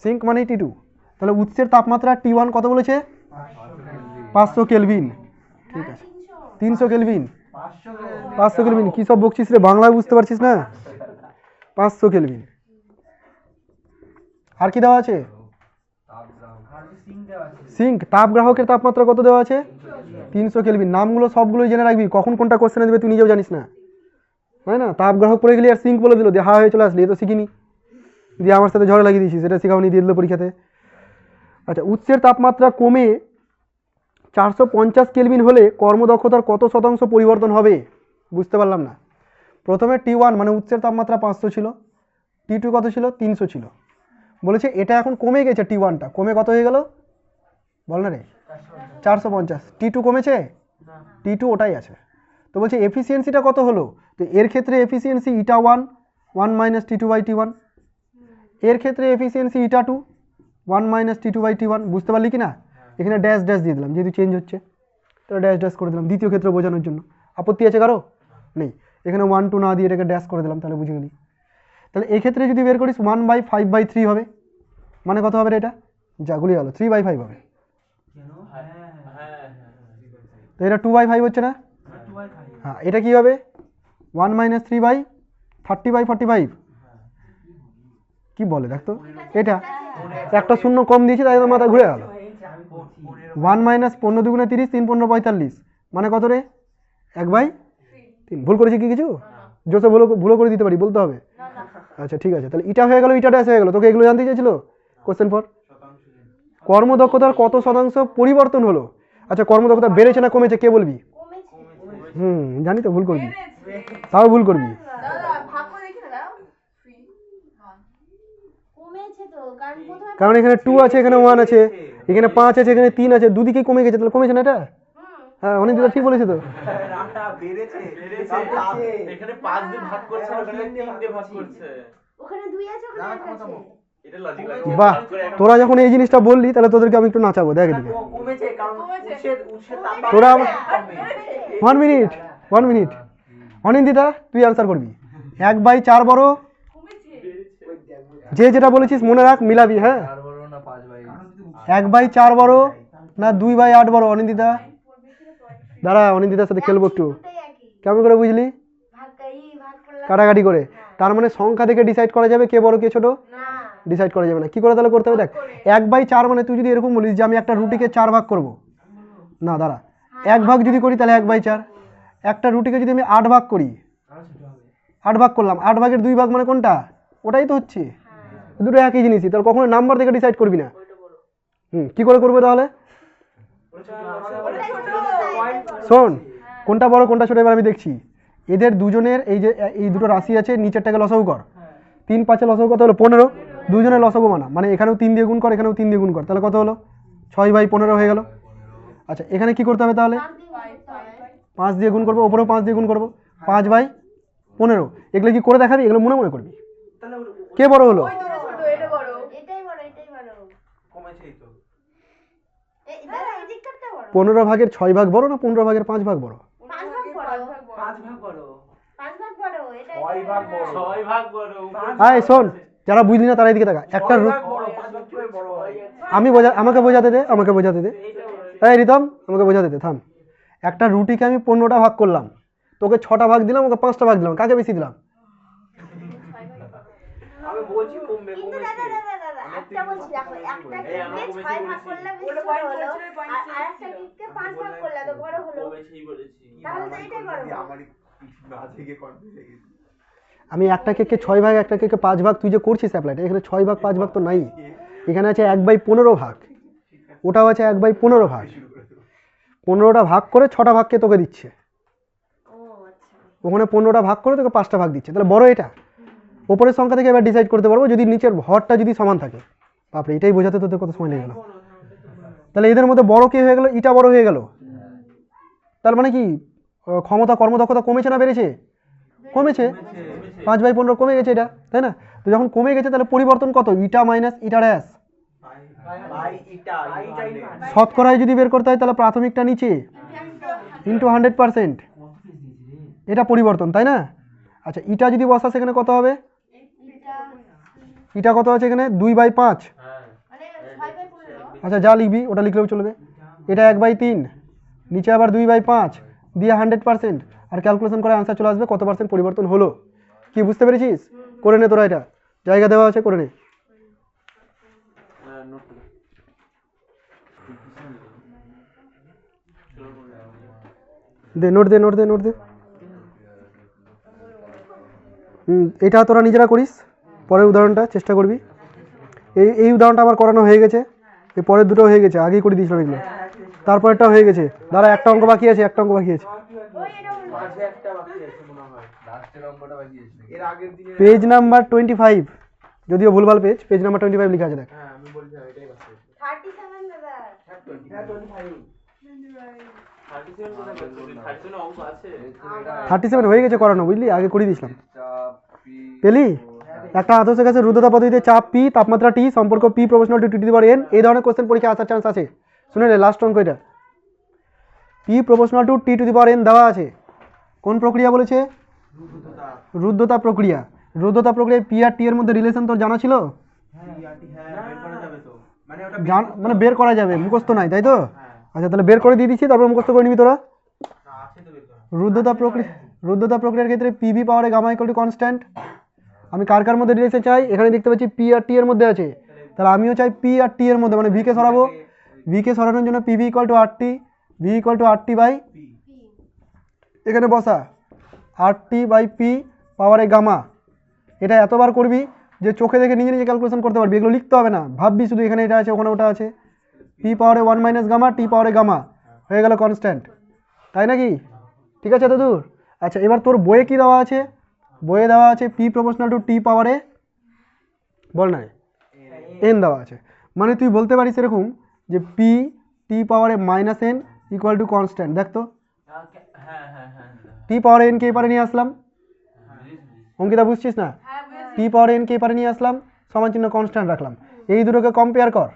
সিঙ্ক মানে টি টু। তাহলে উৎসের তাপমাত্রা টি ওয়ান কত বলেছে? 500 কেলভিন। ঠিক আছে, 300 কেলভিন, 500 কেলভিন। কী সব বকছিস রে, বাংলায় বুঝতে পারছিস না? 500 কেলভিন। আর কি দেওয়া আছে? সিঙ্ক তাপগ্রাহকের তাপমাত্রা কত দেওয়া আছে? 300 কেলভিন। নামগুলো সবগুলোই জেনে রাখবি, কখন কোনটা কোশ্চেনে দেবে তুই নিজেও জানিস না, তাই না? তাপগ্রাহক পড়ে গেলি আর সিঙ্ক বলে দিল, দিয়ে হা হয়ে চলে আসলি, এ তো শিখিনি, দিয়ে আমার সাথে ঝড়ে লাগিয়ে দিয়েছিস, সেটা শেখাওনি, দিয়ে দিল পরীক্ষাতে। আচ্ছা, উৎসের তাপমাত্রা কমে 450 কেলভিন হলে কর্মদক্ষতার কত শতাংশ পরিবর্তন হবে? বুঝতে পারলাম না। প্রথমে টি ওয়ান মানে উৎসের তাপমাত্রা 500 ছিল, টি টু কত ছিল? 300 ছিল। বলেছে এটা এখন কমে গেছে, টি ওয়ানটা কমে কত হয়ে গেল বল না রে? 450। টি টু কমেছে? টি টু ওটাই আছে। তো বলছে এফিসিয়েন্সিটা কত হলো? তো এর ক্ষেত্রে efficiency eta one minus T two by T one. এর ক্ষেত্রে efficiency eta two 1 minus T two by T one. বুঝতে পারলি কি না? এখানে ড্যাশ ড্যাশ দিয়ে দিলাম, যেহেতু চেঞ্জ হচ্ছে তো ড্যাশ ড্যাশ করে দিলাম দ্বিতীয় ক্ষেত্রে বোঝানোর জন্য। আপত্তি আছে কারো? নেই। এখানে 1 2 না দিয়ে এটাকে ড্যাশ করে দিলাম, তাহলে বুঝে গেলি। তাহলে এক্ষেত্রে যদি বের করিস 1/5/3 হবে, মানে কত হবে এটা? যা গুলি গেল, 3/5 হবে। তো এটা 2/5 হচ্ছে না? হ্যাঁ, এটা কি হবে? 1 মাইনাস 3/30/45। কি বলে দেখ তো, এটা একটা শূন্য কম দিয়েছি তাই মাথা ঘুরে গেল। 1 মাইনাস 15 দুগুণে 30, 3 15 45, মানে কত রে? 1/3। ভুল করেছি কি কিছু? জোসে ভুলও করে দিতে পারি, বলতে হবে। আচ্ছা ঠিক আছে, তাহলে এটা হয়ে গেল, এটা ড্যাশ হয়ে গেল। তোকে এগুলো জানতে চেয়েছিল কোশ্চেন ফর। কর্মদক্ষতার কত শতাংশ পরিবর্তন হলো? আচ্ছা, কর্মদক্ষতা বেড়েছে না কমেছে কে বলবি? জানি তো ভুল করবি, তাও ভুল করবি। কারণ এখানে 2 আছে, এখানে 1 আছে, এখানে 5 আছে, এখানে 3 আছে, দুদিকে কমে গেছে, তাহলে কমেছে না এটা? হ্যাঁ, অনেক দিদা ঠিক বলেছে তো। এখানে 5 দিয়ে ভাগ করছে, ওখানে 3 দিয়ে ভাগ করছে, ওখানে 2 আছে, ওখানে 1 আছে। এটা লজিক। বাহ, তোরা যখন এই জিনিসটা বললি তাহলে তোদেরকে আমি একটু নাচাবো, দেখ এদিকে। কমেছে কারণ উৎসের তাপমাত্রা তোরা 1 মিনিট অনিন্দিতা তুই আনসার করবি। 1/4 বড়, যে যেটা বলেছিস মনে রাখ, মিলাবি। হ্যাঁ, 1/4 বড় না 2/8 বড়? অনিন্দিতা দাঁড়া, অনিন্দিতার সাথে খেলবো একটু। কেমন করে বুঝলি? কাটাকাটি করে। তার মানে সংখ্যা থেকে ডিসাইড করা যাবে কে বড় কে ছোট? ডিসাইড করা যাবে না। কি করে তাহলে করতে হবে? দেখ, 1/4 মানে তুই যদি এরকম বলিস যে আমি একটা রুটিকে 4 ভাগ করব, না দাঁড়া, 1 ভাগ যদি করি তাহলে 1/4। একটা রুটিকে যদি আমি 8 ভাগ করি, 8 ভাগ করলাম, 8 ভাগের 2 ভাগ মানে কোনটা? ওটাই তো হচ্ছে, দুটো একই জিনিসই। তাহলে কখনো নাম্বার থেকে ডিসাইড করবি না। কি করে করবো তাহলে? শোন, কোনটা বড় কোনটা ছোট এবার আমি দেখছি। এদের দুজনের এই দুটো রাশি আছে, নিচেরটাকে লসাগু কর। 3 5 লসাগু কত হলো? 15। দুজনের লসাগু মানা, মানে এখানেও 3 দিয়ে গুণ কর, এখানেও 3 দিয়ে গুণ কর, তাহলে কত হলো? 6/15 হয়ে গেল। আচ্ছা, এখানে কি করতে হবে তাহলে? 5 দিয়ে গুণ করবো, ওপরেও 5 দিয়ে গুণ করবো, 5/15। এগুলো কি করে দেখাবি? এগুলো মনে মনে করবি। কে বড় হলো? এটাই বড়, এটাই বড়। কমেছেই তো। দাদা এই দিকটা বড়। 15 ভাগের 6 ভাগ বড় না 15 ভাগের 5 ভাগ বড়? 5 ভাগ বড়। 5 ভাগ বড়। 5 ভাগ বড়, এটা 6 ভাগ বড়। 6 ভাগ বড়। আয় শোন, যারা বুঝলি না তারা এদিকে দেখা। একটা 6 ভাগ বড়, 5 ভাগ কিভাবে বড় হয়? আমাকে বোঝাতে দে। এই রিতম, আমাকে বোঝাতে দে, থাম। একটা রুটিকে আমি 15টা ভাগ করলাম, তোকে 6টা ভাগ দিলাম, ওকে 5টা ভাগ দিলাম, কাকে বেশি দিলাম? আমি বলছি কমবে কিন্তু কমেছে। দাদা একটা বলছি দেখো, একটা কেককে 6 ভাগ করলে বেশি ছোট হলো, আর আরেকটা কেককে 5 ভাগ করলে তো বড় হলো। কমেছেই বলেছি। তাহলে তো এটাই বড়। আমারই মাঝে গিয়ে কনফিউজ হয়ে গেছি। আমি একটা কেককে 6 ভাগ, একটা কেককে 5 ভাগ, তুই যে করছিস অ্যাপ্লাইটা, এখানে 6 ভাগ 5 ভাগ তো নাই, এখানে আছে 1/15 ভাগ, ওটাও আছে 1/15 ভাগ। 15টা ভাগ করে 6টা ভাগকে তোকে দিচ্ছে, ও আচ্ছা। ওখানে 15টা ভাগ করে তোকে 5টা ভাগ দিচ্ছে, তাহলে বড় এটা। ওপরের সংখ্যা থেকে এবার ডিসাইড করতে পারবো যদি নিচের ভরটা যদি সমান থাকে। বাপরে, এটাই বোঝাতে তোদের কত সময় লেগে গেল। তাহলে এদের মধ্যে বড় কে হয়ে গেল? ইটা বড় হয়ে গেল। তার মানে কি ক্ষমতা, কর্মদক্ষতা কমেছে না বেড়েছে? কমেছে। 5/15 কমে গেছে এটা, তাই না? তো যখন কমে গেছে তাহলে পরিবর্তন কত? ইটা মাইনাস ইটা ড্যাশ। ভাই এটা শতকরায় যদি বের করতে হয় তাহলে প্রাথমিকটা নিচে ইন্টু 100%, এটা পরিবর্তন, তাই না? আচ্ছা, ইটা যদি বসা সেখানে কত হবে? ইটা কত আছে এখানে? 2/5। মানে 6/15। আচ্ছা, যা লিখবি ওটা লিখলেও চলবে। এটা 1/3, নিচে আবার 2/5 দিয়ে 100%, আর ক্যালকুলেশন করে আনসার চলে আসবে কত পার্সেন্ট পরিবর্তন হলো। কি বুঝতে পেরেছিস? করে নে তোরা, এটা জায়গা দেওয়া আছে, করে নে। দে নোট দে। এটা তোরা নিজেরা করিস, পরের উদাহরণটা চেষ্টা করবি। এই উদাহরণটা আমার করানো হয়ে গেছে, এই পরের দুটো হয়ে গেছে, আগেই করে দিয়েছিলাম এগুলো। তারপরেরটা হয়ে গেছে, দাঁড়া, একটা অঙ্ক বাকি আছে। ওই এটা বলবো। মাঝে একটা বাকি আছে মনে হয়। লাস্টের অঙ্কটা বাকি আছে। এর আগের দিনে পেজ নাম্বার 25, যদিও ভুলভাল পেজ নাম্বার 25 লেখা আছে, দেখ। হ্যাঁ আমি বলছি এটাই বাকি আছে। 37 দাদা। হ্যাঁ 25। 37 কোথায় বাকি? 37 অঙ্ক আছে। 37 হয়ে গেছে করানো, বুঝলি? আগে করে দিয়েছিলাম। পেলি? একটা আদর্শের কাছে রুদ্ধতা পদ্ধতিতে চাপ পি, তাপমাত্রা টি, সম্পর্ক P proportional to T two the power N, এই ধরনের কোশ্চেন পরীক্ষায় আসার চান্স আছে। শুনে নে, লাস্ট অঙ্ক এটা। P proportional to T two the power N দেওয়া আছে। কোন প্রক্রিয়া বলেছে? রুদ্ধতা প্রক্রিয়া। রুদ্ধতা প্রক্রিয়ায় পি আর টি এর মধ্যে রিলেশন তোর জানা ছিল? হ্যাঁ বের করা যাবে তো। মানে ওটা মানে বের করা যাবে, মুখস্থ নাই, তাই তো? আচ্ছা, তাহলে বের করে দিয়ে দিচ্ছি, তারপর মুখস্থ করে নিবি তোরা। আছে তো বের করা। রুদ্ধতা প্রক্রিয়ার ক্ষেত্রে পিভি পাওয়ারে গামা ইকুয়াল টু কনস্ট্যান্ট। আমি কার কার মধ্যে রিলেশন চাই? এখানে দেখতে পাচ্ছি পি আর টি এর মধ্যে আছে, তাহলে আমিও চাই পি আর টি এর মধ্যে, মানে ভিকে সরাবো। ভিকে সরানোর জন্য PV equal to R T, V equal to R T by, এখানে বসা আর টি বাই পি পাওয়ারে গামা। এটা এতবার করবি যে চোখে দেখে নিজে নিজে ক্যালকুলেশন করতে পারবি, এগুলো লিখতে হবে না, ভাববি শুধু এখানে এটা আছে ওখানে ওটা আছে। পি পাওয়ারে 1 মাইনাস গামা, টি পাওয়ারে গামা, হয়ে গেল কনস্ট্যান্ট, তাই নাকি? ঠিক আছে দাদুর? আচ্ছা, এবার তোর বইয়ে কি দেওয়া আছে? বইয়ে দেওয়া আছে পি প্রপোর্শনাল টু টি পাওয়ারে, বল না, এন দেওয়া আছে। মানে তুই বলতে পারিস এরকম যে পি টি পাওয়ারে minus N equal to constant. দেখ তো, টি পাওয়ারে এন কে এপারে নিয়ে আসলাম, অঙ্কিতা বুঝছিস না? টি পাওয়ারে এন কে এপারে নিয়ে আসলাম, সমান চিহ্ন কনস্ট্যান্ট রাখলাম। এই দুটোকে কম্পেয়ার কর।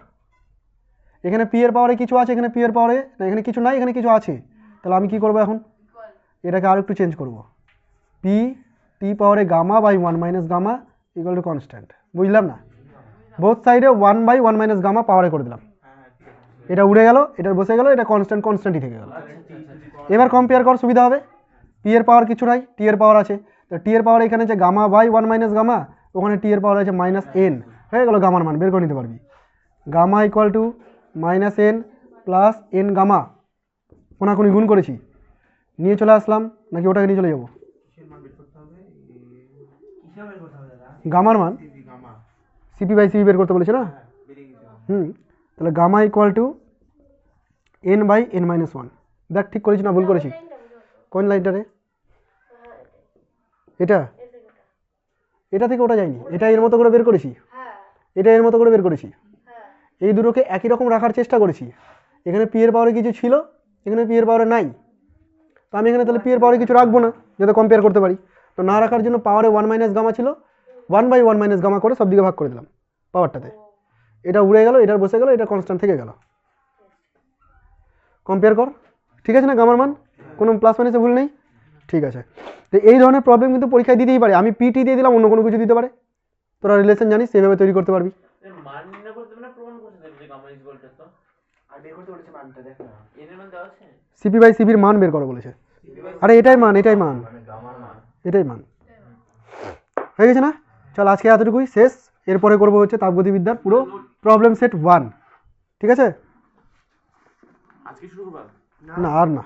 এখানে পি এর পাওয়ারে কিছু আছে, এখানে পি এর পাওয়ারে না, এখানে কিছু নাই, এখানে কিছু আছে। তাহলে আমি কি করবো এখন? এটাকে আরো একটু চেঞ্জ করব। পি টি পাওয়ারে gamma by 1 minus gamma equal to constant. বুঝলাম না? বোথ সাইডে 1/1 মাইনাস গামা পাওয়ারে করে দিলাম। এটা উড়ে গেল, এটা বসে গেল, এটা কনস্ট্যান্টই থেকে গেল। এবার কম্পেয়ার কর, সুবিধা হবে। পি এর পাওয়ার কিছু নাই, টি এর পাওয়ার আছে, তো টি এর পাওয়ার এখানে যে গামা বাই 1 মাইনাস গামা, ওখানে টি এর পাওয়ার আছে মাইনাস এন, হয়ে গেল গামার মান বের করে নিতে পারবি। Gamma equal to minus N plus N gamma, কোনাকুনি গুণ করেছি, নিয়ে চলে আসলাম, নাকি ওটাকে নিয়ে চলে যাবো? গামার মান সিপি বাই সিপি বের করতে বলেছে না? তাহলে gamma equal to N by N minus one. দেখ ঠিক করেছি না ভুল করেছি? কোন লাইনটা রে? এটা এর থেকে ওটা। এটা থেকে ওটা যায়নি, এটা এর মতো করে বের করেছি, হ্যাঁ এটা এর মতো করে বের করেছি, হ্যাঁ এই দুটোকে একই রকম রাখার চেষ্টা করেছি। এখানে পি এর পাওয়ারে কিছু ছিল, এখানে পি এর পাওয়ারে নাই, তো আমি এখানে তাহলে পি এর পাওয়ারে কিছু রাখবো না যাতে কম্পেয়ার করতে পারি। তো না রাখার জন্য পাওয়ারে 1 মাইনাস গামা ছিল, 1/1 মাইনাস গামা করে সব দিকে ভাগ করে দিলাম পাওয়ারটাতে। এটা উড়ে গেল, এটার বসে গেল, এটা কনস্ট্যান্ট থেকে গেল। কম্পেয়ার কর, ঠিক আছে না গামার মান? কোনো প্লাস মাইনাসে ভুল নেই, ঠিক আছে। তো এই ধরনের প্রবলেম কিন্তু পরীক্ষায় দিতেই পারে। আমি পিটি দিয়ে দিলাম, অন্য কোনো কিছু দিতে পারে, তোরা রিলেশন জানিস সেভাবে তৈরি করতে পারবি। মান নির্ণয় করতে দেবে না প্রমাণ করতে দেবে যে গামা ইজ ইকুয়াল টু তো আর বের করতে বলেছে মানটা দেখ না এর মান দেওয়া আছে সিপি বাই সিপির মান বের করো বলেছে। আরে এটাই মান, এটাই মান, মানে গামার মান এটাই মান। হয়ে গেছে না? চল আজকে এতটুকুই শেষ। এরপরে করবো হচ্ছে তাপগতিবিদ্যার পুরো প্রবলেম সেট 1, ঠিক আছে? আজকে শুরু করবা না আর না।